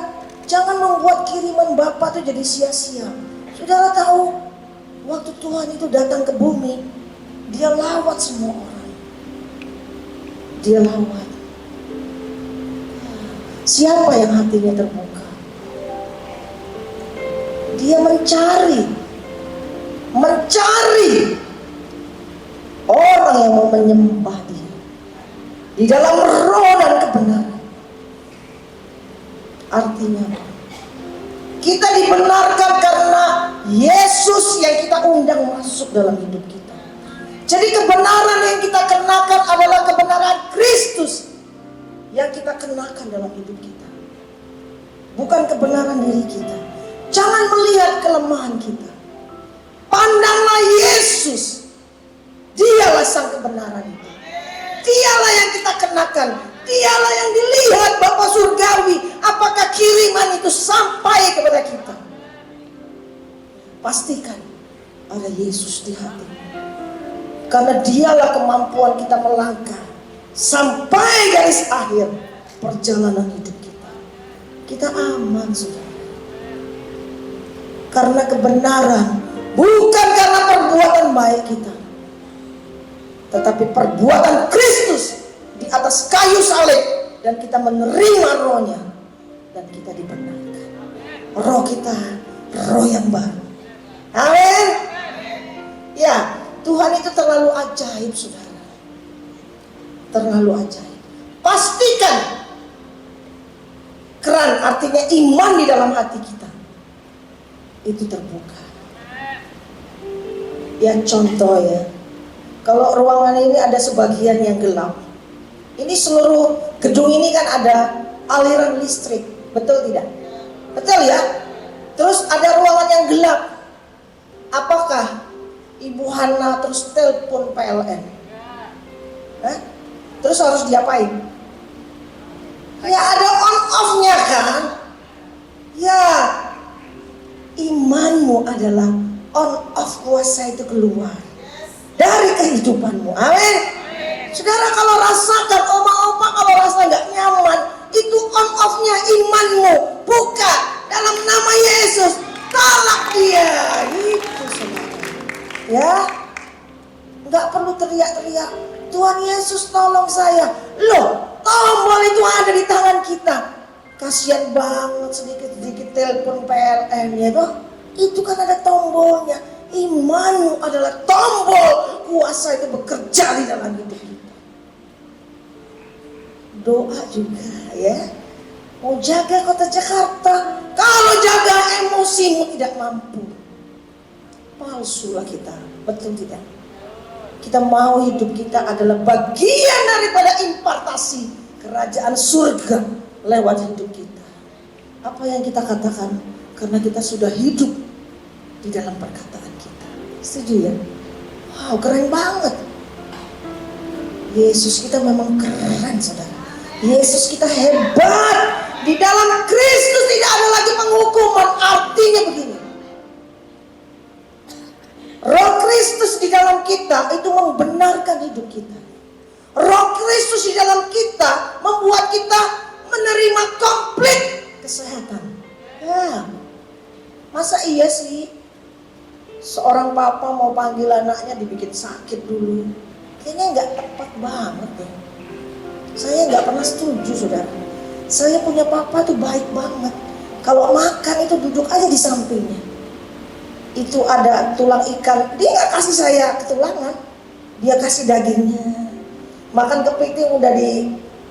jangan membuat kiriman Bapa itu jadi sia-sia. Saudara tahu, waktu Tuhan itu datang ke bumi, Dia lawat semua orang. Dia lawat. Siapa yang hatinya terbuka? Dia mencari orang yang mau menyembah Dia di dalam roh dan kebenaran. Artinya kita dibenarkan karena Yesus yang kita undang masuk dalam hidup kita. Jadi kebenaran yang kita kenakan adalah kebenaran Kristus yang kita kenakan dalam hidup kita, bukan kebenaran diri kita. Jangan melihat kelemahan kita. Pandanglah Yesus. Dialah sang kebenaran itu. Dialah yang kita kenakan. Dialah yang dilihat Bapa surgawi. Apakah kiriman itu sampai kepada kita? Pastikan ada Yesus di hati. Karena dialah kemampuan kita melangkah sampai garis akhir perjalanan hidup kita. Kita aman, saudara. Karena kebenaran, bukan karena perbuatan baik kita, tetapi perbuatan Kristus di atas kayu salib, dan kita menerima rohnya, dan kita dibenarkan. Roh kita, roh yang baru. Amin. Ya, Tuhan itu terlalu ajaib, saudara. Terlalu ajaib. Pastikan keran, artinya iman di dalam hati kita itu terbuka. Ya, contoh ya, kalau ruangan ini ada sebagian yang gelap, ini seluruh gedung ini kan ada aliran listrik, betul tidak? Betul ya? Terus ada ruangan yang gelap. Apakah Ibu Hana terus telepon PLN? Terus harus diapain? Ya ada on off-nya kan? Ya, imanmu adalah on off kuasa itu keluar dari kehidupanmu. Amin. Saudara, kalau rasakan oma-opa, kalau rasa nggak nyaman, itu on off-nya imanmu. Buka dalam nama Yesus, tolak dia. Itu saudara. Ya, nggak perlu teriak-teriak, Tuhan Yesus tolong saya. Loh, tombol itu ada di tangan kita. Kasian banget sedikit-sedikit telepon PLN ya toh. Itu kan ada tombolnya. Imanmu adalah tombol kuasa itu bekerja di dalam hidup kita. Doa juga ya. Mau jaga kota Jakarta, kalau jaga emosimu tidak mampu, palsulah kita, betul tidak? Kita mau hidup kita adalah bagian daripada impartasi kerajaan surga lewat hidup kita. Apa yang kita katakan, karena kita sudah hidup di dalam perkataan kita. Setuju ya? Wow, keren banget. Yesus kita memang keren, saudara. Yesus kita hebat. Di dalam Kristus tidak ada lagi penghukuman. Artinya begini, Roh Kristus di dalam kita itu membenarkan hidup kita. Roh Kristus di dalam kita membuat kita menerima komplit kesehatan. Ya, masa iya sih seorang papa mau panggil anaknya dibikin sakit dulu? Kayaknya nggak tepat banget ya. Saya nggak pernah setuju, saudara. Saya punya papa tuh baik banget. Kalau makan itu duduk aja di sampingnya. Itu ada tulang ikan, dia nggak kasih saya ketulangan, dia kasih dagingnya. Makan kepiting udah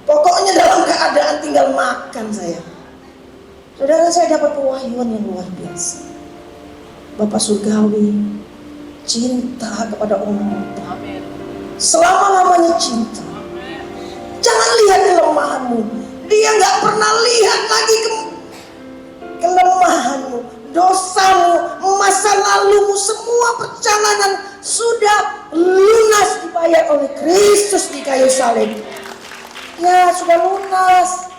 pokoknya dalam keadaan tinggal makan saya. Saudara, saya dapat pewahyuan yang luar biasa. Bapak surgawi cinta kepada umat, selama-lamanya cinta. Jangan lihat kelemahanmu, dia nggak pernah lihat lagi kelemahanmu, dosamu, masa lalumu. Semua perjalanan sudah lunas dibayar oleh Kristus di kayu salib. Ya, sudah lunas.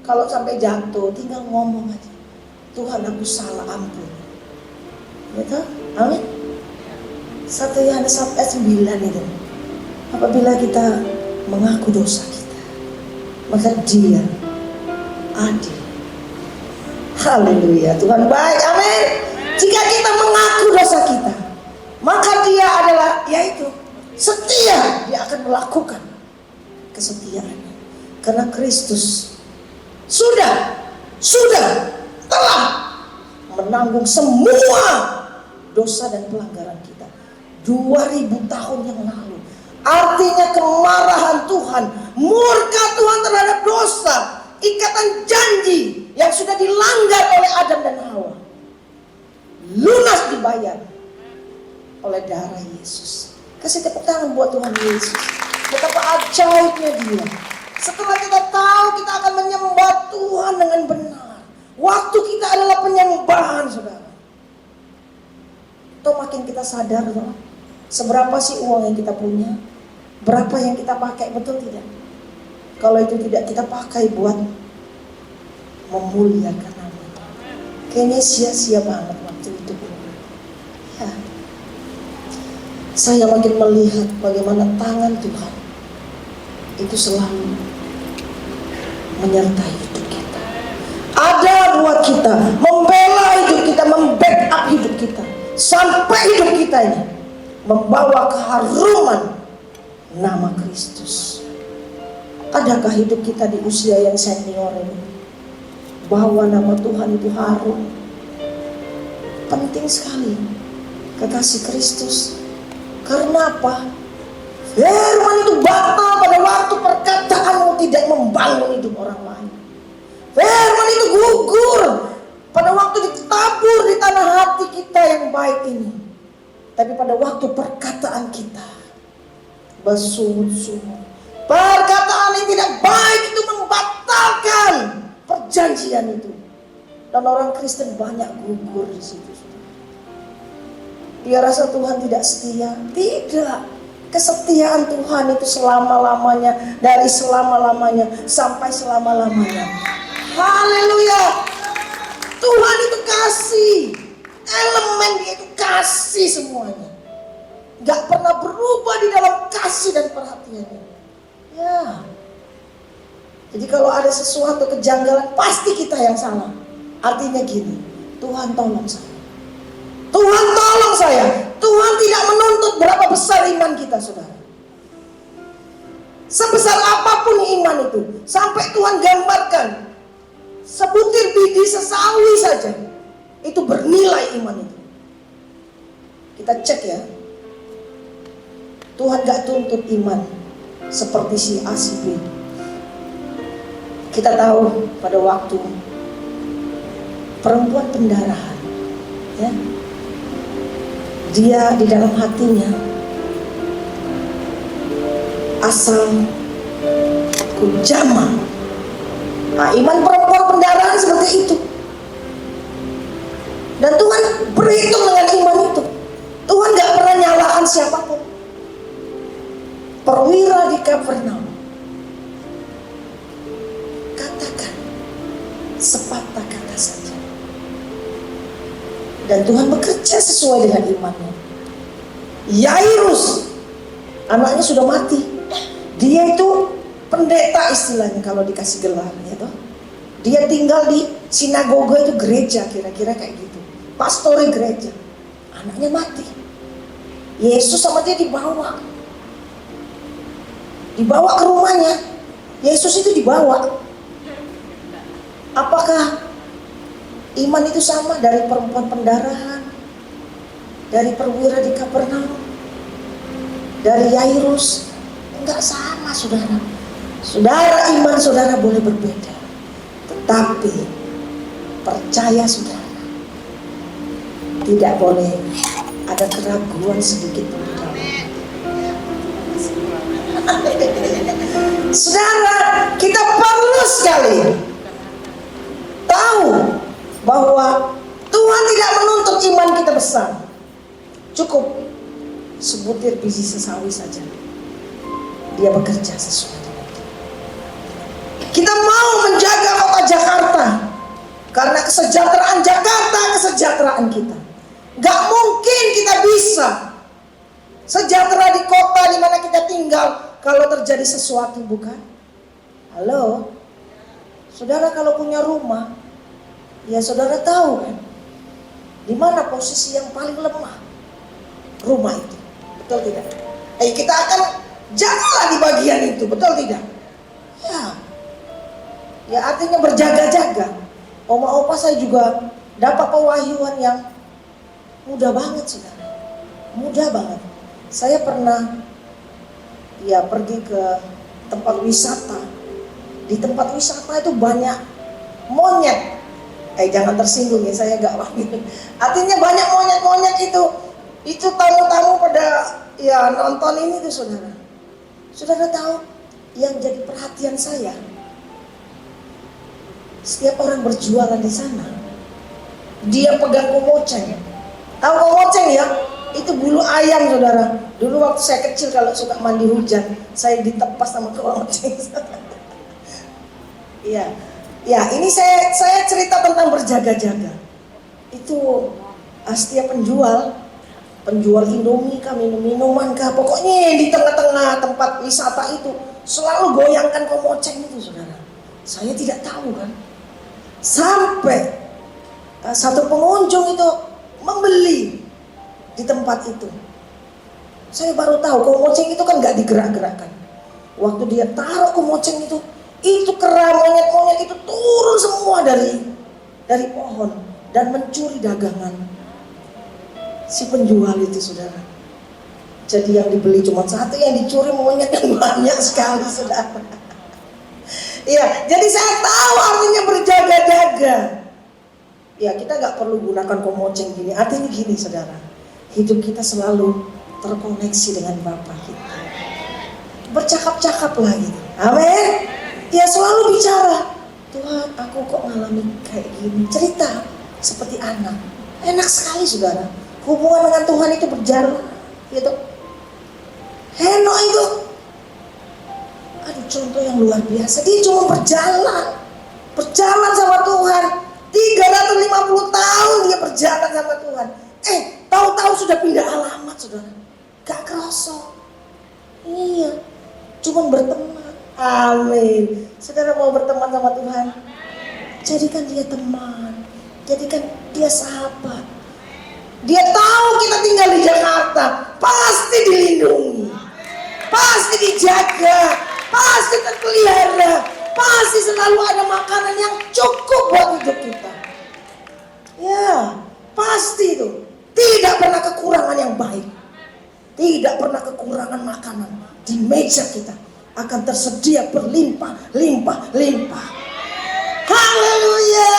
Kalau sampai jatuh, tinggal ngomong aja, Tuhan aku salah, ampun. Gitu? Amin. 1 Yohanes 9 itu. Apabila kita mengaku dosa kita, maka Dia adil. Haleluya, Tuhan baik, amin. Jika kita mengaku dosa kita, maka Dia adalah, yaitu setia. Dia akan melakukan kesetiaannya. Karena Kristus sudah telah menanggung semua dosa dan pelanggaran kita 2000 tahun yang lalu. Artinya kemarahan Tuhan, murka Tuhan terhadap dosa, ikatan janji yang sudah dilanggar oleh Adam dan Hawa, lunas dibayar oleh darah Yesus. Kasih tepuk tangan buat Tuhan Yesus. Betapa ajaibnya Dia. Setelah kita tahu, kita akan menyembah Tuhan dengan benar. Waktu kita adalah penyembahan, saudara. Atau makin kita sadar, seberapa sih uang yang kita punya, berapa yang kita pakai, betul tidak? Kalau itu tidak kita pakai buat memuliakan nama Tuhan, kayaknya sia-sia banget waktu itu. Ya. Saya makin melihat bagaimana tangan Tuhan itu selalu menyertai hidup kita. Ada buat kita, membela hidup kita, membackup hidup kita, sampai hidup kita ini membawa keharuman nama Kristus. Adakah hidup kita di usia yang senior ini bahwa nama Tuhan itu harum? Penting sekali kekasih Kristus. Karena apa? Firman itu batal pada waktu perkataanmu tidak membangun hidup orang lain. Firman itu gugur pada waktu ditabur di tanah hati kita yang baik ini. Tapi pada waktu perkataan kita bersungut-sungut, perkataan yang tidak baik itu membatalkan perjanjian itu. Dan orang Kristen banyak gugur di situ. Dia rasa Tuhan tidak setia. Tidak. Kesetiaan Tuhan itu selama-lamanya, dari selama-lamanya sampai selama-lamanya. Haleluya. Tuhan itu kasih. Elemen dia itu kasih semuanya. Gak pernah berubah di dalam kasih dan perhatiannya. Ya. Jadi kalau ada sesuatu kejanggalan, pasti kita yang salah. Artinya gini, Tuhan tolong saya. Tuhan tolong saya. Tuhan tidak menuntut berapa besar iman kita, saudara. Sebesar apapun iman itu, sampai Tuhan gambarkan sebutir biji sesawi saja, itu bernilai iman itu. Kita cek ya. Tuhan gak tuntut iman seperti si A si B. Kita tahu pada waktu perempuan pendarahan, ya, dia di dalam hatinya, asal ku jamah. Nah, iman perempuan pendarahan seperti itu. Dan Tuhan berhitung dengan iman itu. Tuhan gak pernah nyalakan siapapun. Perwira di Kapernaum, katakan sepatah kata saja, dan Tuhan bekerja sesuai dengan imannya. Yairus, anaknya sudah mati. Dia itu pendeta istilahnya kalau dikasih gelar, ya toh. Dia tinggal di sinagoga, itu gereja, kira-kira kayak gitu, pastori gereja. Anaknya mati. Yesus sama dia dibawa ke rumahnya. Yesus itu dibawa. Apakah iman itu sama dari perempuan pendarahan, dari perwira di Kapernaum, dari Yairus? Enggak sama, saudara. Saudara, iman saudara boleh berbeda, tetapi percaya saudara tidak boleh ada keraguan sedikit pun di dalam. Saudara, kita perlu sekali tahu bahwa Tuhan tidak menuntut iman kita besar. Cukup sebutir biji sesawi saja, Dia bekerja sesuai dengan itu. Kita mau menjaga kota Jakarta, karena kesejahteraan Jakarta, kesejahteraan kita. Gak mungkin kita bisa sejahtera di kota di mana kita tinggal kalau terjadi sesuatu, bukan? Halo, saudara, kalau punya rumah, ya saudara tahu kan, di mana posisi yang paling lemah rumah itu, betul tidak? Kita akan jagalah di bagian itu, betul tidak? Ya artinya berjaga-jaga. Oma-opa saya juga dapat pewahyuan yang mudah banget, saudara, mudah banget. Saya pernah pergi ke tempat wisata. Di tempat wisata itu banyak monyet. Jangan tersinggung ya, saya gak wangi. Artinya banyak monyet-monyet itu. Itu tamu-tamu pada nonton ini tuh, saudara. Saudara tahu yang jadi perhatian saya? Setiap orang berjualan di sana, dia pegang komoceng. Tahu komoceng ya? Itu bulu ayam, saudara. Dulu waktu saya kecil kalau suka mandi hujan, saya ditepas sama komoceng. Ya, ini saya cerita tentang berjaga-jaga. Itu setiap penjual Indomie kah, minum-minuman kah, pokoknya di tengah-tengah tempat wisata itu selalu goyangkan komoceng itu, saudara. Saya tidak tahu kan, sampai satu pengunjung itu membeli di tempat itu. Saya baru tahu komoceng itu kan gak digerak-gerakkan. Waktu dia taruh komoceng itu kera monyet-monyet itu turun semua dari pohon dan mencuri dagangan si penjual itu, saudara. Jadi yang dibeli cuma satu, yang dicuri monyet yang banyak sekali, saudara. Iya, jadi saya tahu artinya berjaga-jaga. Ya, kita gak perlu gunakan komoceng gini. Artinya gini, saudara, hidup kita selalu terkoneksi dengan Bapa kita. Bercakap-cakap lah gitu. Amin. Ya, selalu bicara. Tuhan, aku kok ngalami kayak gini. Cerita seperti anak. Enak sekali, saudara. Hubungan dengan Tuhan itu berjalan gitu. Henok itu, aduh, contoh yang luar biasa. Dia cuma berjalan sama Tuhan. 350 tahun dia berjalan sama Tuhan. Tahu-tahu sudah pindah alamat, saudara. Gak kerasa. Iya, cuman berteman. Amin. Saudara mau berteman sama Tuhan? Jadikan dia teman. Jadikan dia sahabat. Dia tahu kita tinggal di Jakarta, pasti dilindungi, pasti dijaga, pasti terpelihara, pasti selalu ada makanan yang cukup buat hidup kita. Ya, pasti itu. Tidak pernah kekurangan yang baik. Tidak pernah kekurangan makanan. Di meja kita akan tersedia berlimpah, limpah, limpah. Haleluya.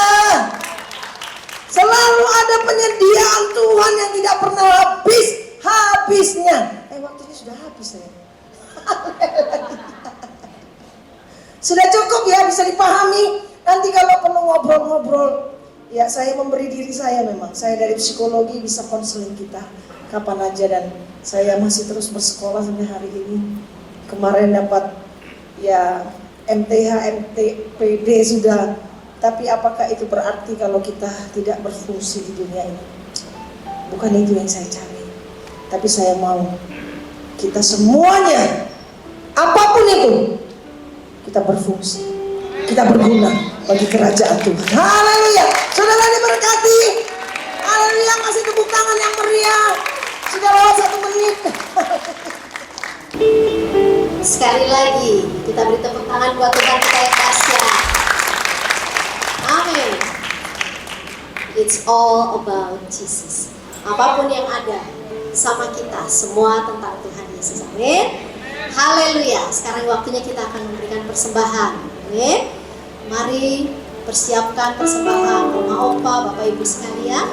Selalu ada penyediaan Tuhan yang tidak pernah habisnya. Waktunya sudah habis ya. Sudah cukup ya, bisa dipahami. Nanti kalau perlu ngobrol-ngobrol, ya saya memberi diri saya memang. Saya dari psikologi bisa konseling kita kapan aja, dan saya masih terus bersekolah sampai hari ini. Kemarin dapat ya MTH, MTPD sudah. Tapi apakah itu berarti kalau kita tidak berfungsi di dunia ini? Bukan itu yang saya cari. Tapi saya mau kita semuanya, apapun itu, kita berfungsi, kita berguna bagi kerajaan Tuhan. Haleluya. Saudara diberkati. Haleluya. Kasih tepuk tangan yang meriah. Sudah lewat 1 menit. Sekali lagi kita beri tepuk tangan buat Tuhan kita yang dahsyat. Amin. It's all about Jesus. Apapun yang ada sama kita, semua tentang Tuhan Yesus. Amin. Haleluya. Sekarang waktunya kita akan memberikan persembahan. Amin. Mari persiapkan persembahan Oma, Opa, Bapak Ibu sekalian.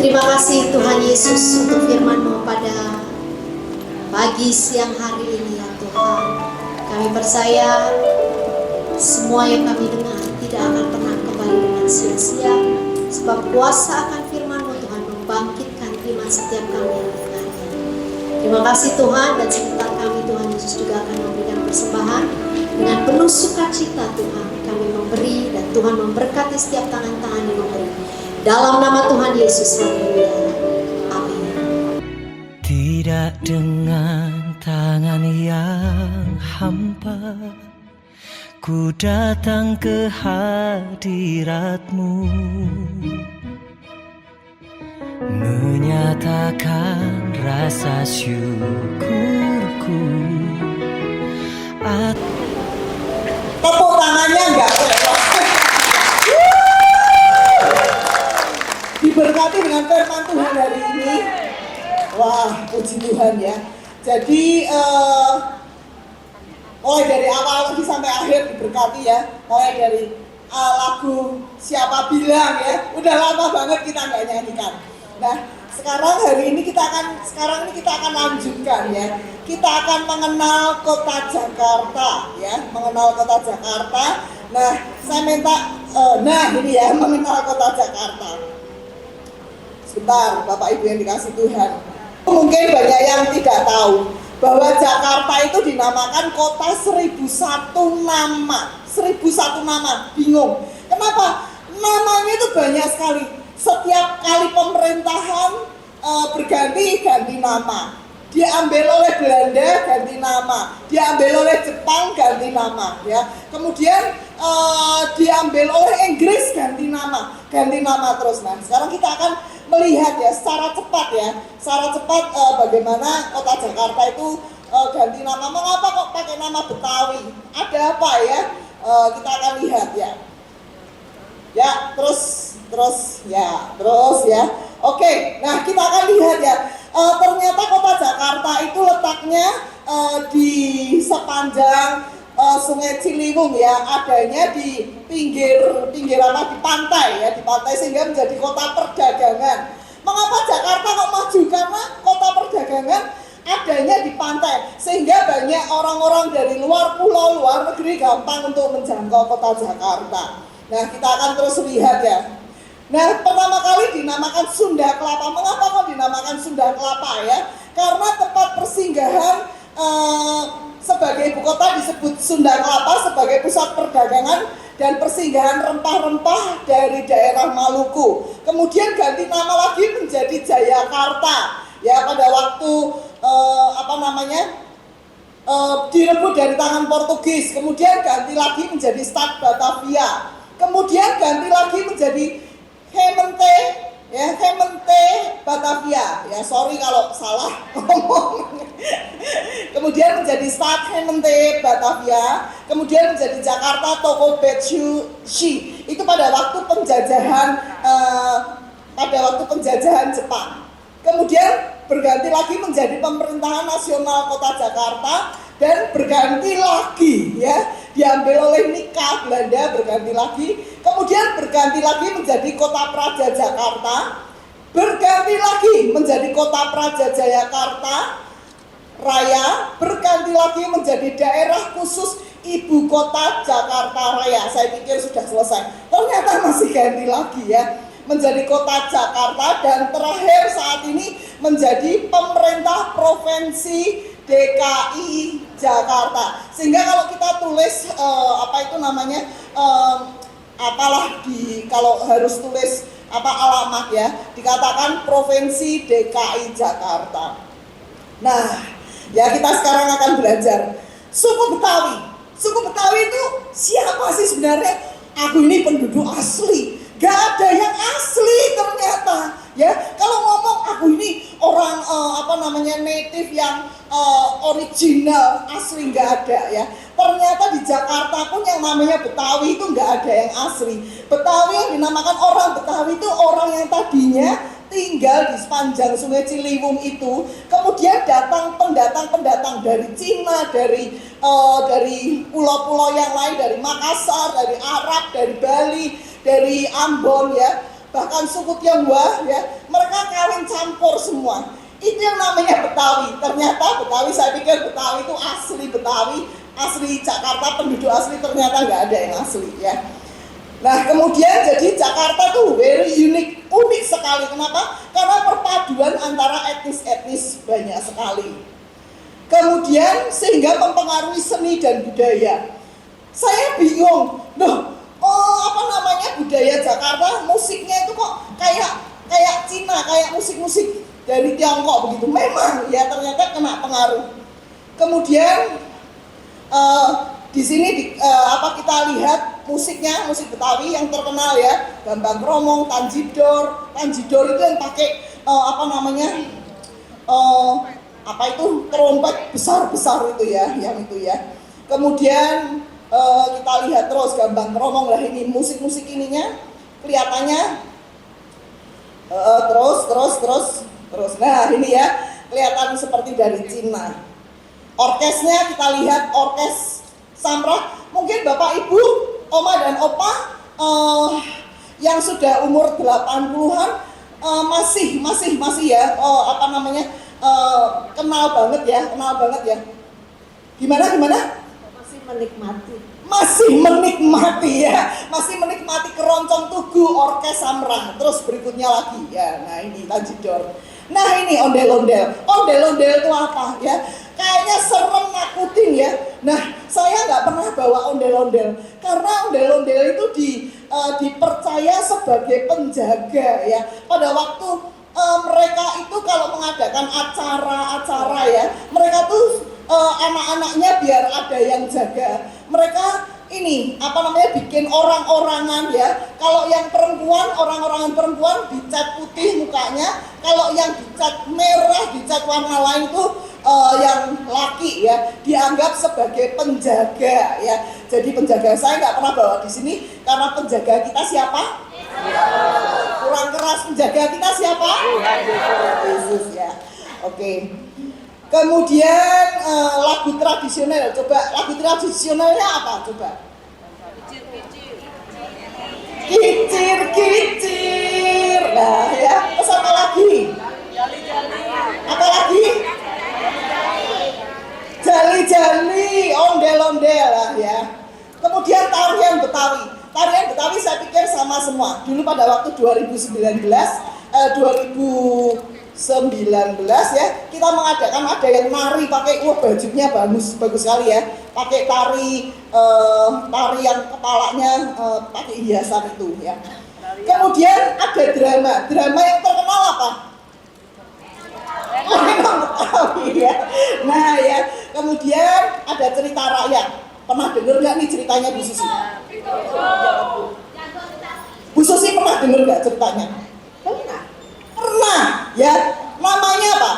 Terima kasih Tuhan Yesus untuk firman-Mu pada pagi siang hari ini ya Tuhan. Kami percaya semua yang kami dengar tidak akan pernah kembali dengan sia-sia, sebab kuasa akan firman-Mu Tuhan membangkitkan iman setiap kami yang mendengarnya. Terima kasih Tuhan, dan sebentar kami Tuhan Yesus juga akan memberikan persembahan dengan penuh sukacita Tuhan. Kami memberi dan Tuhan memberkati setiap tangan-tangan yang memberi. Dalam nama Tuhan Yesus, haleluya. Amin. Tidak dengan tangan yang hampa, ku datang ke hadirat-Mu, menyatakan rasa syukurku. Tepuk tangannya enggak? Diberkati dengan firman Tuhan hari ini. Wah, puji Tuhan ya. Jadi mulai dari awal lagi sampai akhir diberkati ya. Mulai dari lagu Siapa Bilang ya. Udah lama banget kita nggak nyanyikan. Nah, sekarang kita akan lanjutkan ya. Kita akan mengenal kota Jakarta ya, mengenal kota Jakarta. Nah, saya minta ini ya, mengenal kota Jakarta. Sebentar, Bapak Ibu yang dikasih Tuhan. Mungkin banyak yang tidak tahu bahwa Jakarta itu dinamakan kota 1001 nama. 1001 nama, bingung. Kenapa? Namanya itu banyak sekali. Setiap kali pemerintahan ganti nama. Diambil oleh Belanda, ganti nama. Diambil oleh Jepang, ganti nama. Ya. Kemudian diambil oleh Inggris, ganti nama terus. Nah, sekarang kita akan melihat ya secara cepat bagaimana kota Jakarta itu ganti nama. Mengapa kok pakai nama Betawi? Ada apa ya? Kita akan lihat ya. Ya, terus ya. Oke, nah kita akan lihat ya. Ternyata kota Jakarta itu letaknya di sepanjang Sungai Ciliwung ya, adanya di pinggir di pantai ya, di pantai, sehingga menjadi kota perdagangan. Mengapa Jakarta kok maju? Karena kota perdagangan adanya di pantai, sehingga banyak orang-orang dari luar pulau, luar negeri gampang untuk menjangkau kota Jakarta. Nah, kita akan terus lihat ya. Nah, pertama kali dinamakan Sunda Kelapa. Mengapa kok dinamakan Sunda Kelapa ya? Karena tempat persinggahan sebagai kota disebut Sunda Kelapa sebagai pusat perdagangan dan persinggahan rempah-rempah dari daerah Maluku. Kemudian ganti nama lagi menjadi Jayakarta. Ya, pada waktu direbut dari tangan Portugis, kemudian ganti lagi menjadi Stad Batavia, kemudian ganti lagi menjadi Gemeente, ya, Gemeente Batavia, ya sorry kalau salah ngomong. Kemudian menjadi Stad Gemeente Batavia, kemudian menjadi Jakarta Tokobayashi. Itu pada waktu penjajahan Jepang. Kemudian berganti lagi menjadi pemerintahan nasional kota Jakarta dan berganti lagi, ya, diambil oleh Nika Belanda, berganti lagi, kemudian berganti lagi menjadi kota Praja Jakarta, berganti lagi menjadi kota Praja Jayakarta Raya, berganti lagi menjadi daerah khusus ibu kota Jakarta Raya. Saya pikir sudah selesai, ternyata masih ganti lagi, ya, menjadi kota Jakarta, dan terakhir saat ini menjadi pemerintah provinsi DKI Jakarta. Sehingga kalau kita tulis kalau harus tulis alamat, ya, dikatakan provinsi DKI Jakarta. Nah, ya, kita sekarang akan belajar suku Betawi. Suku Betawi itu siapa sih sebenarnya? Aku ini penduduk asli. Gak ada yang asli ternyata, ya. Kalau ngomong aku ini orang native yang original, asli nggak ada, ya. Ternyata di Jakarta pun yang namanya Betawi itu nggak ada yang asli. Betawi yang dinamakan orang Betawi itu orang yang tadinya tinggal di sepanjang Sungai Ciliwung itu, kemudian datang pendatang dari Cina, dari pulau-pulau yang lain, dari Makassar, dari Arab, dari Bali, dari Ambon, ya, bahkan suku Tionghoa, ya, mereka kawin campur semua. Itu yang namanya Betawi. Ternyata Betawi, saya pikir Betawi itu asli Betawi, asli Jakarta, penduduk asli, ternyata nggak ada yang asli, ya. Nah, kemudian jadi Jakarta tuh very unik sekali. Kenapa? Karena perpaduan antara etnis-etnis banyak sekali. Kemudian sehingga mempengaruhi seni dan budaya. Saya bingung, budaya Jakarta, musiknya itu kok kayak Cina, kayak musik-musik dari Tiongkok begitu. Memang, ya, ternyata kena pengaruh. Kemudian di sini kita lihat musiknya, musik Betawi yang terkenal, ya, Bambang Kromong, Tanjidor itu yang pakai trompet besar-besar itu, ya, yang itu, ya. Kemudian kita lihat terus Bambang Kromong lah, ini musik-musik ininya kelihatannya terus. Nah, ini, ya, kelihatan seperti dari Cina. Orkesnya kita lihat orkes Samrah. Mungkin Bapak Ibu, Oma dan Opa yang sudah umur 80-an masih ya, kenal banget ya. Gimana? Masih menikmati keroncong tugu orkes Samrah. Terus berikutnya lagi, ya, nah ini Tanjidor. Nah, ini ondel-ondel itu apa, ya? Kayaknya serem, nakutin, ya. Nah, saya nggak pernah bawa ondel-ondel karena ondel-ondel itu dipercaya sebagai penjaga, ya. Pada waktu mereka itu kalau mengadakan acara-acara, ya, mereka tuh anak-anaknya biar ada yang jaga. Mereka ini bikin orang-orangan, ya. Kalau yang perempuan, orang-orangan perempuan dicat putih mukanya. Kalau yang dicat merah, dicat warna lain tuh yang laki, ya, dianggap sebagai penjaga, ya. Jadi penjaga, saya nggak pernah bawa di sini karena penjaga kita siapa? Kurang keras, penjaga kita siapa? Yesus, ya. Oke. Kemudian lagu tradisional, coba lagu tradisionalnya apa? Coba. Kicir. Nah, ya, terus apa lagi? Apa lagi? Jali-jali, ondel-ondel lah, ya. Kemudian tarian Betawi. Tarian Betawi saya pikir sama semua. Dulu pada waktu 2019, ya, kita mengadakan, ada yang nari pakai bajunya bagus sekali, ya. pakai tari yang kepalanya pakai hiasan itu ya. Kemudian ada drama yang terkenal apa? Memang Betawi ya. Nah ya, kemudian ada cerita rakyat. Pernah dengar nggak nih ceritanya Bu Susi? Bu Susi pernah dengar nggak ceritanya? Pernah ya. Namanya apa?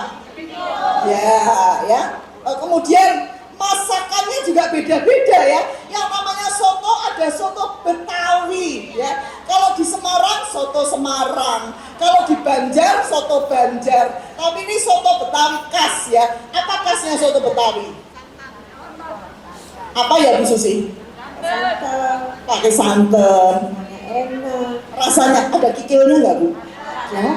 Ya. Kemudian masakannya juga beda-beda ya. Yang namanya soto ada soto Betawi ya. Kalau di Semarang soto Semarang, kalau di Banjar soto Banjar. Tapi ini soto Betawi khas ya. Apa khasnya soto Betawi? Apa ya Bu Susi? Pakai santan. Enak. Rasanya ada kikilnya nggak Bu? Ya.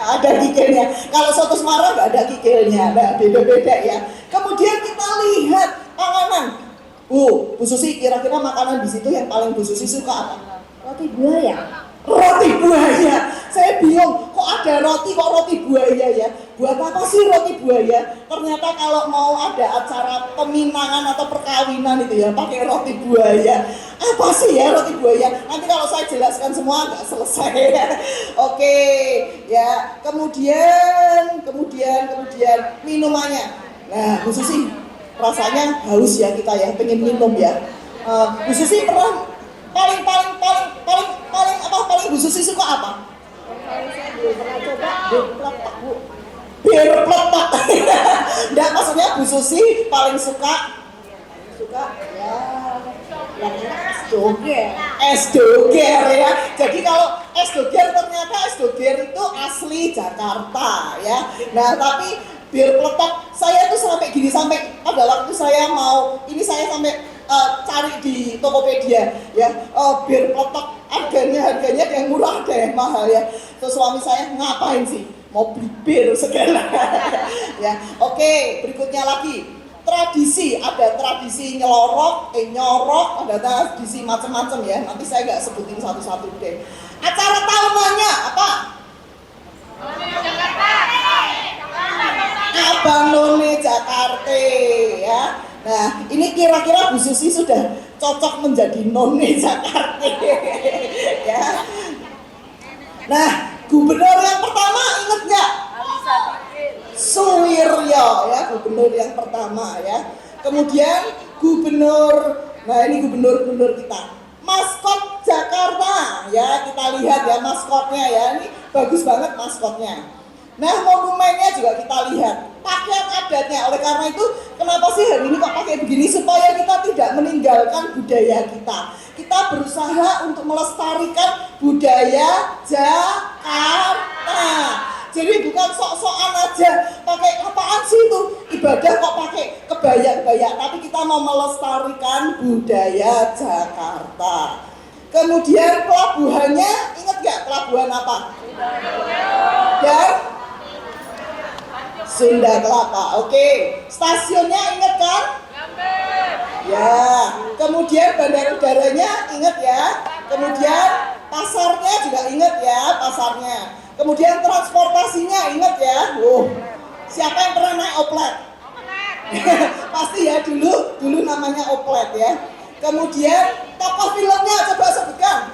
Ada kikilnya. Kalau soto Semarang nggak ada kikilnya. Nah, beda-beda ya. Kemudian kita lihat panganan. Bu Susi kira-kira makanan di situ yang paling Bu Susi suka apa? Roti buaya. Roti buaya. Saya bingung, kok ada roti buaya ya? Buat apa sih roti buaya? Ternyata kalau mau ada acara peminangan atau perkawinan itu ya pakai roti buaya. Apa sih ya roti buaya? Nanti kalau saya jelaskan semua nggak selesai. Oke, ya. Kemudian minumannya. Nah, Bu Susi rasanya haus ya kita ya, pengen minum ya. Bu Susi pernah paling Bu Susi suka apa? Pernah coba bir peletok Bu. Bir peletok. Enggak, maksudnya Bu Susi paling suka Ya yang enak es doger. es doger ya. Jadi kalau es doger ternyata es doger itu asli Jakarta ya. Nah tapi bir peletok saya tuh sampai pada waktu saya mau ini saya sampai cari di Tokopedia ya, bir peletok harganya yang murah ada yang mahal ya. Terus suami saya ngapain sih mau beli bir segala ya. Oke, berikutnya lagi tradisi, ada tradisi nyorok, ada tradisi macam-macam ya. Nanti saya nggak sebutin satu-satu deh. Acara tahunannya apa? Abang None Jakarta ya. Nah, ini kira-kira Bu Susi sudah cocok menjadi None Jakarta ya. Nah, gubernur yang pertama inget nggak? Suwiryo ya, gubernur yang pertama ya. Kemudian nah ini gubernur kita. Maskot Jakarta ya, kita lihat ya maskotnya ya. Ini bagus banget maskotnya. Nah, monumennya juga kita lihat, pakaian adatnya. Oleh karena itu, kenapa sih hari ini kok pakai begini? Supaya kita tidak meninggalkan budaya kita. Kita berusaha untuk melestarikan budaya Jakarta. Jadi bukan sok-sokan aja, pakai apaan sih itu? Ibadah kok pakai kebaya-kebaya, tapi kita mau melestarikan budaya Jakarta. Kemudian pelabuhannya, ingat gak pelabuhan apa? Dan Sunda Kelapa. Oke, stasiunnya ingat kan? Ya. Kemudian bandara udaranya ingat ya. Kemudian pasarnya juga ingat ya, pasarnya. Kemudian transportasinya ingat ya. Siapa yang pernah naik oplet? Pasti ya, dulu namanya oplet ya. Kemudian tokoh filmnya coba sebutkan.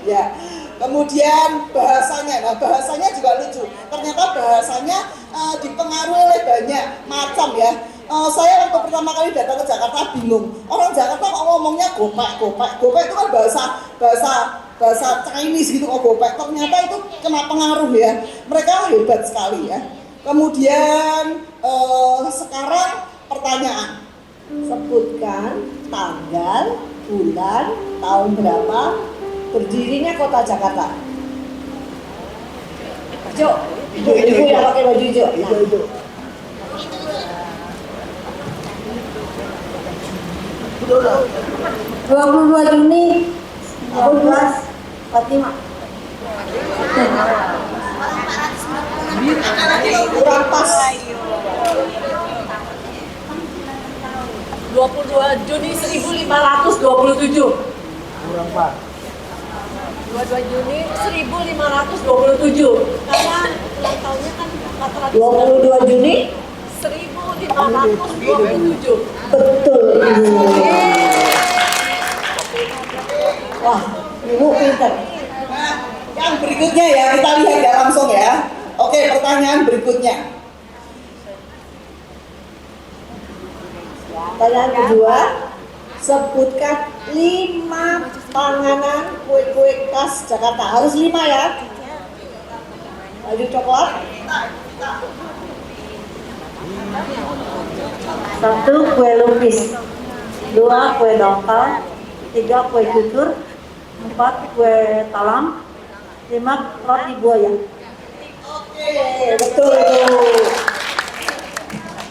Ya. Kemudian bahasanya juga lucu. Ternyata bahasanya dipengaruhi oleh banyak macam ya. Saya waktu pertama kali datang ke Jakarta bingung. Orang Jakarta kok ngomongnya gopek. Gopek itu kan bahasa Chinese gitu kok gopek. Ternyata itu kena pengaruh ya. Mereka hebat sekali ya. Kemudian sekarang pertanyaan. Sebutkan tanggal, bulan, tahun berapa berdirinya kota Jakarta. Hijau. Ibu yang pakai baju hijau. Hijau. 22 Juni 1945. Kurang pas. 22 Juni 1527. Kurang Pak. 22 Juni 1527. Karena ulang tahunnya kan 400. 22 Juni 1527. Betul Ibu. Wah, Ibu pintar. Nah, yang berikutnya ya, kita lihat ya langsung ya. Oke, pertanyaan berikutnya. Pertanyaan kedua, sebutkan 5 panganan kue-kue khas Jakarta. Harus 5 ya. Baju coklat. 1 kue lupis, 2 kue dongkal, 3 kue cucur, 4 kue talam, 5 roti buaya. Oke, betul.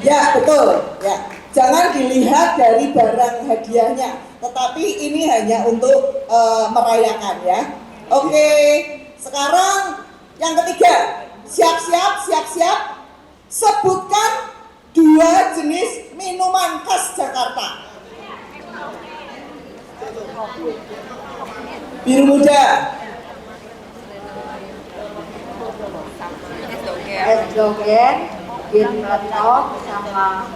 Ya, betul. Ya. Jangan dilihat dari barang hadiahnya, tetapi ini hanya untuk merayakan ya. Oke, sekarang yang ketiga. Siap-siap. Sebutkan 2 jenis minuman khas Jakarta. Biru muda. Es doger, gin letok, sama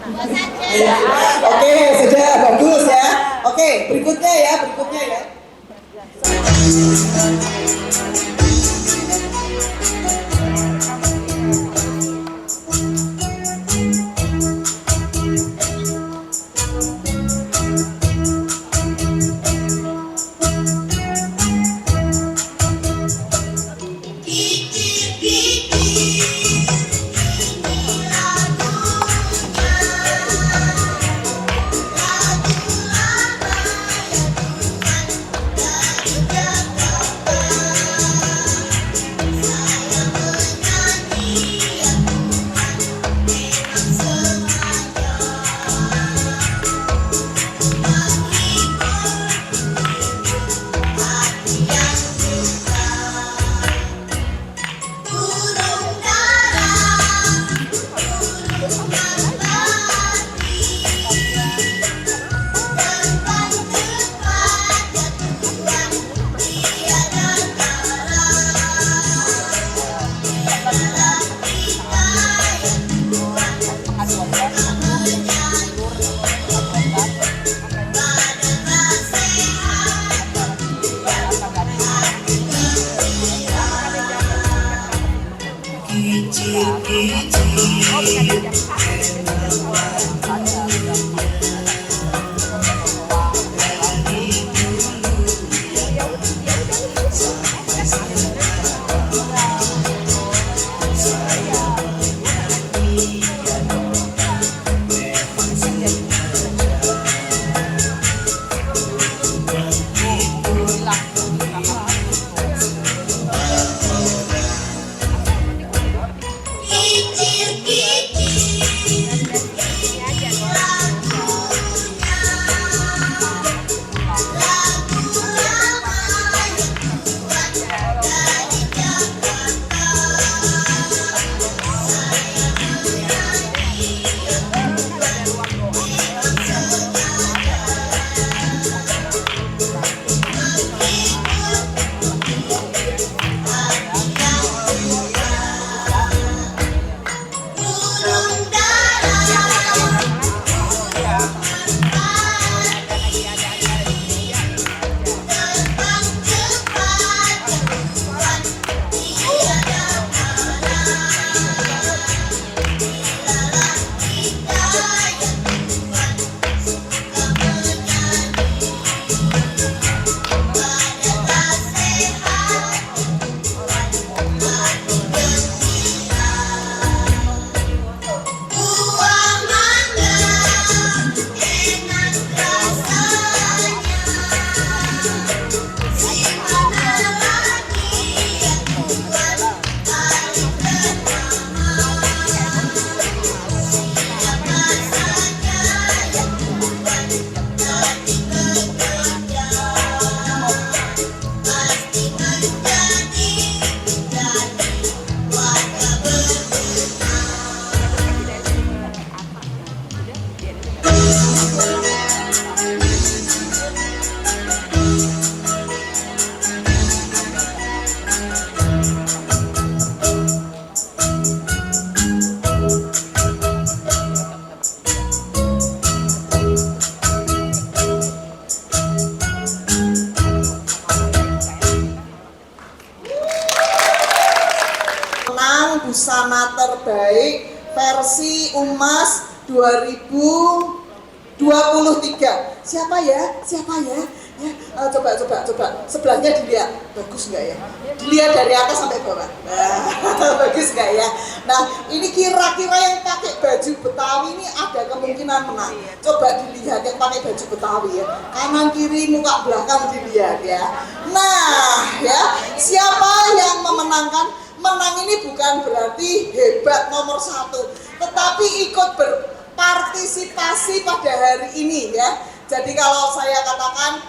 Oke, sudah bagus ya. Oke, berikutnya ya. mendapatkan busana terbaik versi UMAS 2023. Siapa ya? Siapa ya? Ya, coba sebelahnya dilihat, bagus nggak ya? Dilihat dari atas sampai bawah. Bagus nggak ya? Nah, ini kira-kira yang pakai baju Betawi ini ada kemungkinan menang. Coba dilihat yang pakai baju Betawi ya, kanan kiri muka belakang dilihat ya. Nah, ya siapa yang memenangkan? Menang ini bukan berarti hebat nomor 1, tetapi ikut berpartisipasi pada hari ini ya. Jadi kalau saya katakan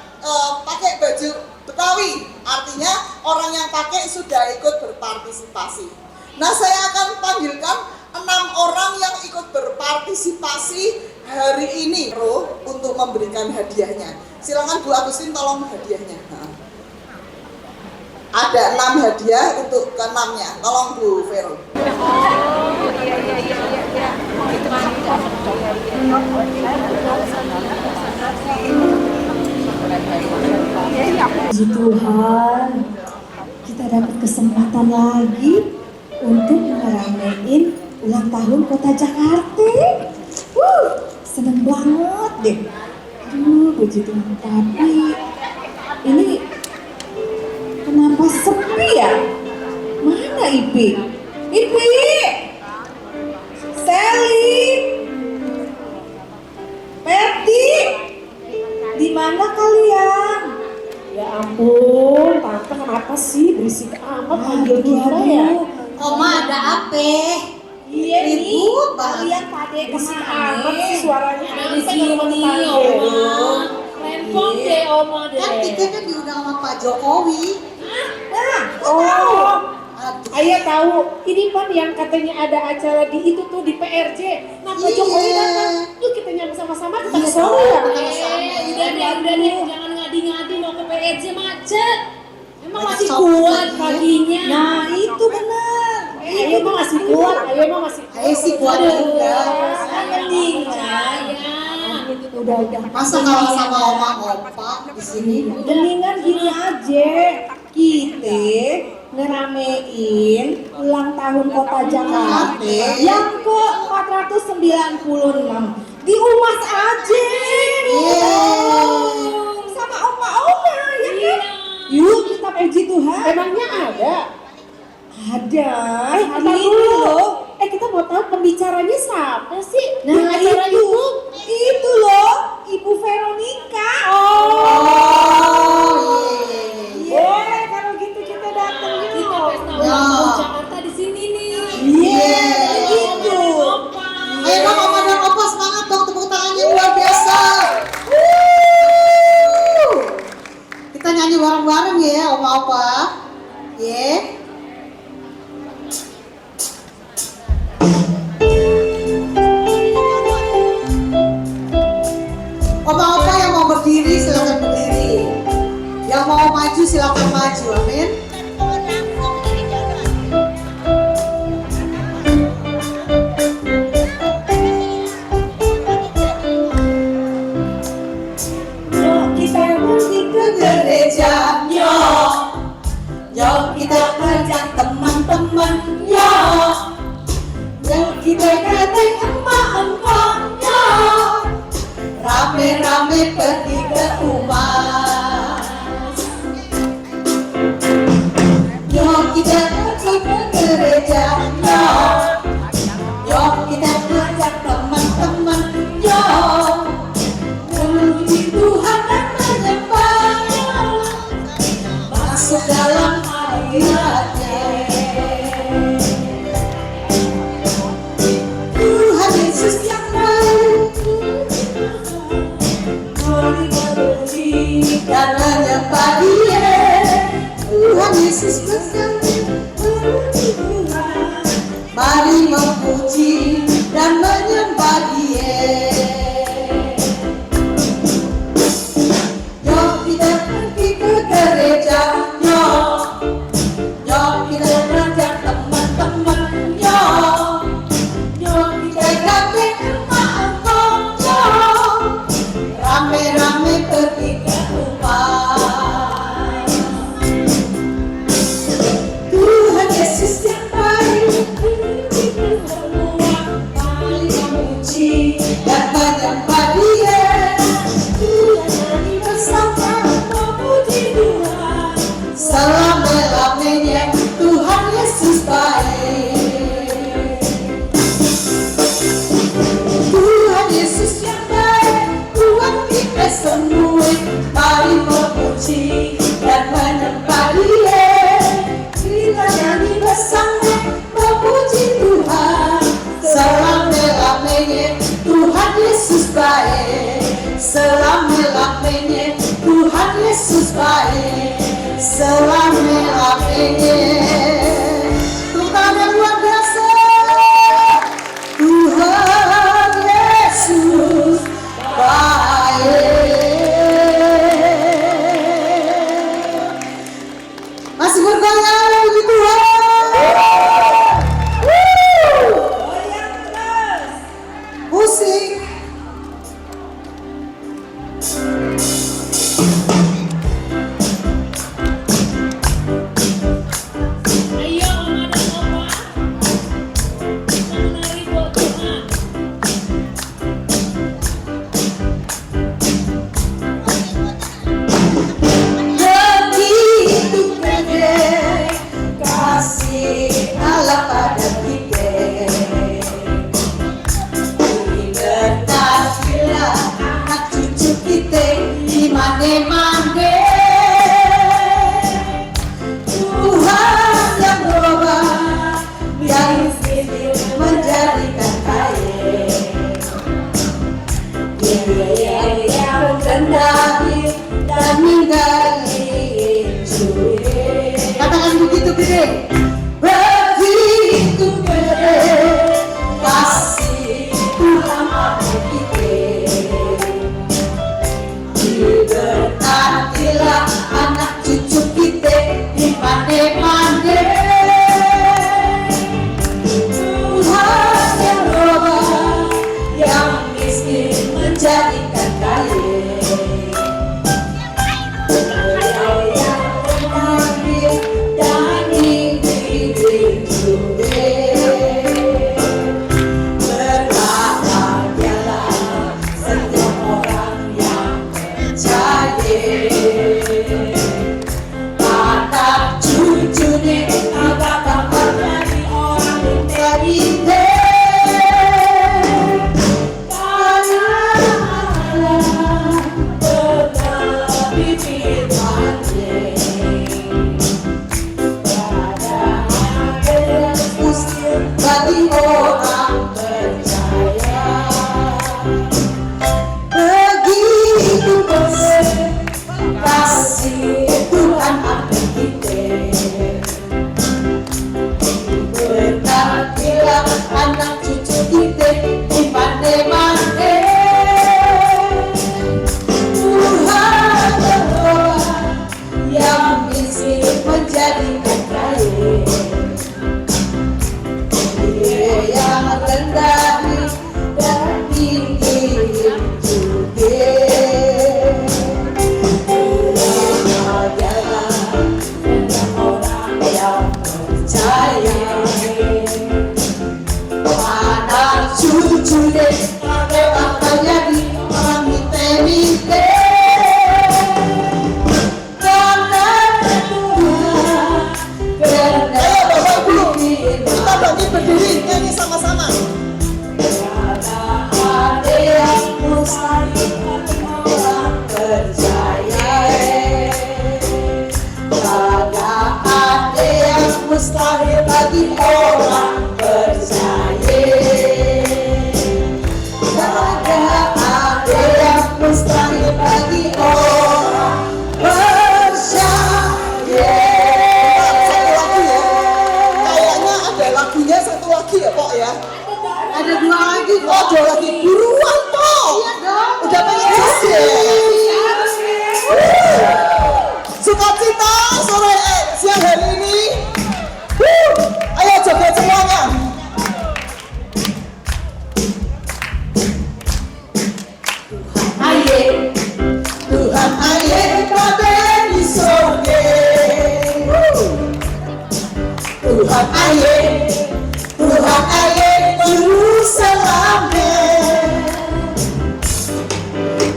pakai baju Betawi, artinya orang yang pakai sudah ikut berpartisipasi. Nah, saya akan panggilkan 6 orang yang ikut berpartisipasi hari ini untuk memberikan hadiahnya. Silakan Bu Agustin tolong hadiahnya. Ada 6 hadiah untuk ke-6-nya. Tolong Bu Vero. Puji Tuhan, kita dapat kesempatan lagi untuk ngeramein ulang tahun Kota Jakarta. Seneng banget deh. Aduh, puji Tuhan. Tapi ini kenapa sepi ya? Mana Ipi? Ipi! Sally! Perti! Di mana kalian? Ya ampun, tante kenapa sih berisik amat panggil kita ya? Oma ada apa? Iya nih, Ribut kalian pada Berisik kemana? amat sih suaranya. Di sini Oma. Handphone deh Oma deh. Kan Tika kan diundang sama Pak Jokowi. Oh, Aduh. Ayah tahu, ini kan yang katanya ada acara di itu tuh di PRJ. Nah, Pak Jokowi datang, yuk kita nyampe sama-sama kita ke sana ya. Udah deh, jangan ngadi-ngadi mau ke PRJ macet. Emang masih kuat paginya. Nah, itu benar. Ayo mah masih kuat, ayo mah masih kuat. Ayo sih kuat juga. Mending saya. Udah. Masa kalah sama oma-opa di sini? Mendingan gini aja, kita ngeramein ulang tahun Kota Jakarta yang ke-496 di UMAS aja. Sama oma-oma ya kan? Yuk kita puji Tuhan. Emangnya ada? Ada. Apa Ini dulu? loh. Kita mau tahu pembicaranya siapa sih? Nah Di acara itu loh, Ibu Veronica. Boleh kalau gitu kita datang yuk. Kita pesta ulang tahun Jakarta di sini nih. Iya, gitu. Ayo dong oma dan opa semangat dong, tepuk tangannya luar biasa. Kita nyanyi bareng-bareng ya oma-opa. Ya. Oma-opa yang mau berdiri silakan berdiri. Yang mau maju silakan maju. Amin. Yuk kita pergi ke gereja. Yuk kita ajak teman-teman. Yuk kita datang emak-emak. Rame-rame pergi ke UMAS. Yuk kita pergi ke gereja. Yuk kita ajak teman-teman. Memuji Tuhan dan menyembahnya, masuk dalam hadiratnya. Tuhan Yesus yang baik, mari memuji dan menyembah Dia. Tuhan Yesus berkata, mari memuji dan menyembah Dia. Yuk kita pergi ke gereja. Yuk kita ajak teman-teman. Yuk kita gandeng emak-emak. Rame-rame pergi ke rumah. Tuhan Yesus yang baik, selama akhirnya. Tuhan yang luar biasa, Tuhan Yesus baik. Masih bergoyang puji Tuhan. Musik. Ayo Mama dan Opa, kita menari buat Tuhan. Begitu gede kasih Allah pada kita. Berkatilah anak cucu kita di mana-mana. Tuhan yang berubah, yang miskin menjadikan kaya. Dia yang mengendahi dan ninggalin curi. Katakan begitu gede. Begitu gede kasih Tuhan pada kita. Diberkatilah anak cucu kita di mana-mana. Tuhan yang berubah, yang miskin menjadikan kaya. Yang mengambil dan ingin juga. Berbahagialah setiap orang yang percaya. Anak cucunya akan menjadi orang intelektual. Karena Allah berlebih firman-Nya. Tiada ada yang mustahil bagi orang percaya. Begitu besar kasih Tuhan akan kita. Berkatilah anak cucu kita di mana-mana. Tuhan berubah, yang miskin menjadikan kaya. Dia yang rendahi dan tinggiin juga. Berbahagialah setiap orang yang percaya. Anak cucu deh akan jadi orang mite-mite. Karena Tuhan berlebih. Kita bagi berdiri nyanyi sama-sama. Ada yang mustahil orang percaya. Kagak ada yang mustahil bagi orang percaya. Kagak ada yang mustahil bagi orang percaya. Satu lagi ya. Kayaknya ada lagunya satu lagi ya Pok ya. Ada dua lagi. Oh, dua lagi. Buruan Pok. Iya dong. Udah pengen joget. Sukacita sore siang hari ini. Ayo joget semuanya. Tuhan aye, Tuhan aye pada di sorga. Tuhan aye, Tuhan aye Yerusalem.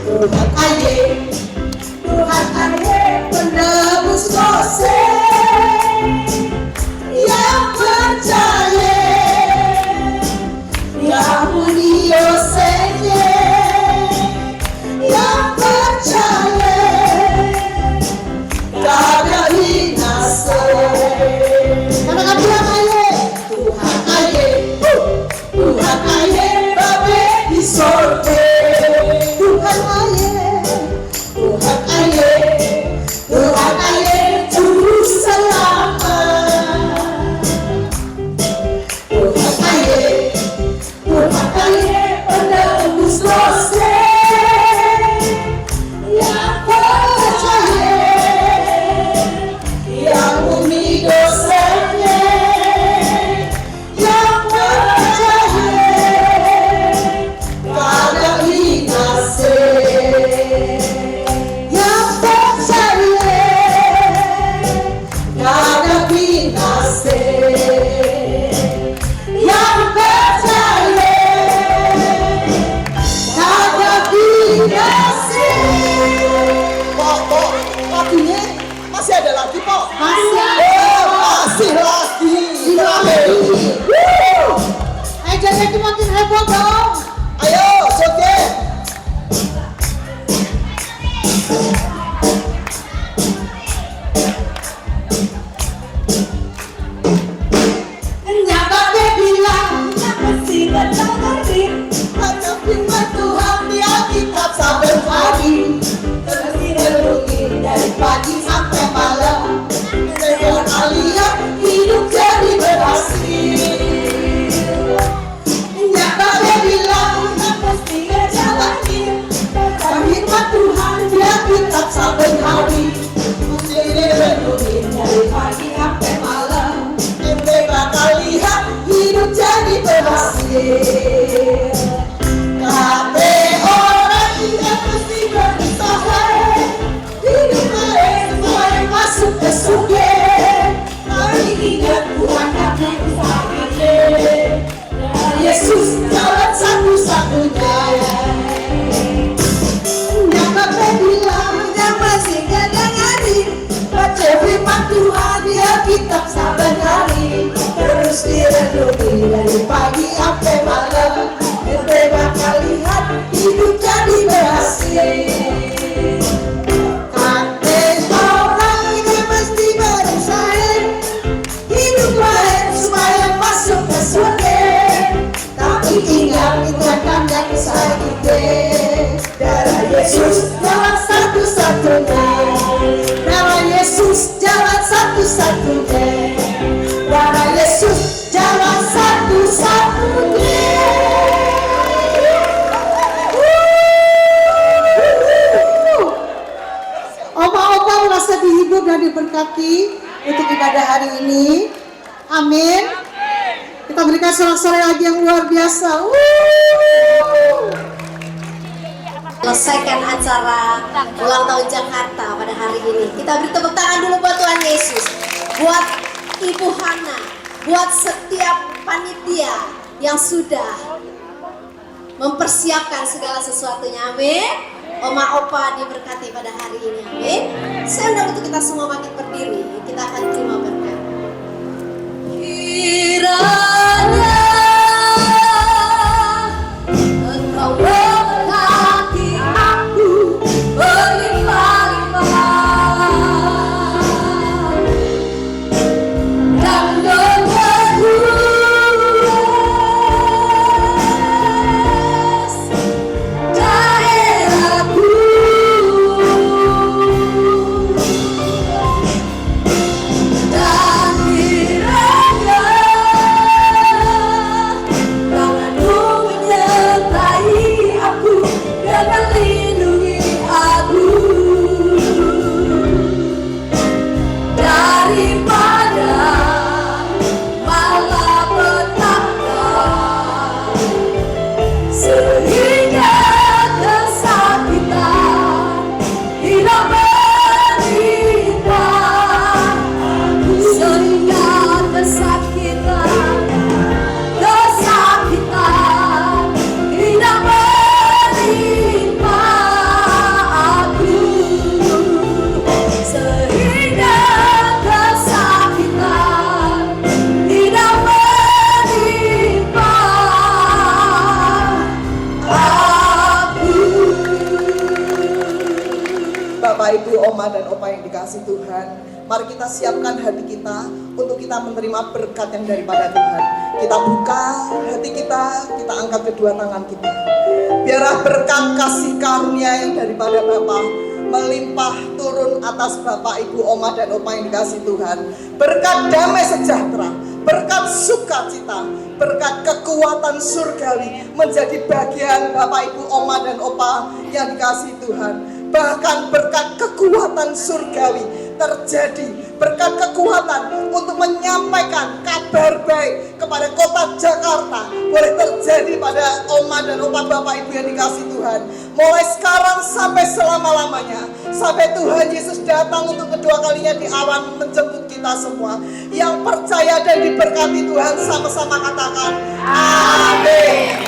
Tuhan aye, Tuhan aye penebus dosa. Yang percaya, yang meniosenya. Yang percaya, kagak binasa. Katakan Tuhan aye, Tuhan aye, Tuhan aye babe di sorga. Tuhan aye, itu makin heboh dong. Ayo, joget. Nyata dia bilang, nyata sih gak ngerti. Baca firman Tuhan di Alkitab saben hari. Terus direnungi dari pagi sampai malam. Dengan kalian hidup jadi berhasil. Nyata dia bilang, nyata sih gak jalanin. Baca firman Tuhan di Alkitab saben hari. Terus direnungi dari pagi sampai malam. Bakal lihat hidup jadi berhasil. Kabeh orang tidak mesti berusaha. Hidup baik semua yang masuk ke surga. Tapi ingat Tuhan akan usahanya. Yesus jalan satu-satunya. Nyata bilang yang masih gak dengerin. Baca firman Tuhan di Alkitab saben hari. Terus direnungi dari pagi sampai malam. Ente bakal lihat hidup jadi berhasil. Kabeh orang ini mesti berusaha. Hidup baik supaya masuk ke surga. Tapi ingatkan yang kisah kita. Darah Yesus jalan satu-satunya. Darah Yesus jalan satu-satunya. Darah Yesus jalan satu-satunya. Oma-oma merasa dihibur dan diberkati untuk ibadah hari ini. Amin. Kita berikan sorak-sorai lagi yang luar biasa. Selesaikan acara ulang tahun Jakarta pada hari ini. Kita beri tepuk tangan dulu buat Tuhan Yesus, buat Ibu Hana, buat setiap panitia yang sudah mempersiapkan segala sesuatunya. Amin. Oma opa diberkati pada hari ini. Amin. Saya undang untuk kita semua makin berdiri. Kita akan terima berkat. Kiranya Engkau memberkati aku berlimpah-limpah dan memperluas daerahku. Dan kiranya tanganmu menyertai aku dan melindungi aku daripada malapetaka, sehingga kesakitan tidak menimpa aku, sehingga kesakitan tidak menimpa aku, sehingga kesakitan tidak menimpa aku. Bapak, Ibu, Oma, dan Opa yang dikasih Tuhan, mari kita siapkan hati kita untuk kita menerima berkat yang daripada Tuhan. Kita buka hati kita angkat kedua tangan kita. Biarlah berkat kasih karunia yang daripada Bapa melimpah turun atas Bapak, Ibu, Oma, dan Opa yang dikasih Tuhan. Berkat damai sejahtera, berkat sukacita, berkat kekuatan surgawi menjadi bagian Bapak, Ibu, Oma, dan Opa yang dikasih Tuhan. Bahkan berkat kekuatan surgawi terjadi, berkat kekuatan untuk menyampaikan kabar baik kepada kota Jakarta boleh terjadi pada Oma dan Opa, Bapak, Ibu yang dikasih Tuhan. Mulai sekarang sampai selama-lamanya, sampai Tuhan Yesus datang untuk kedua kalinya di awan menjemput kita semua. Yang percaya dan diberkati Tuhan sama-sama katakan amin.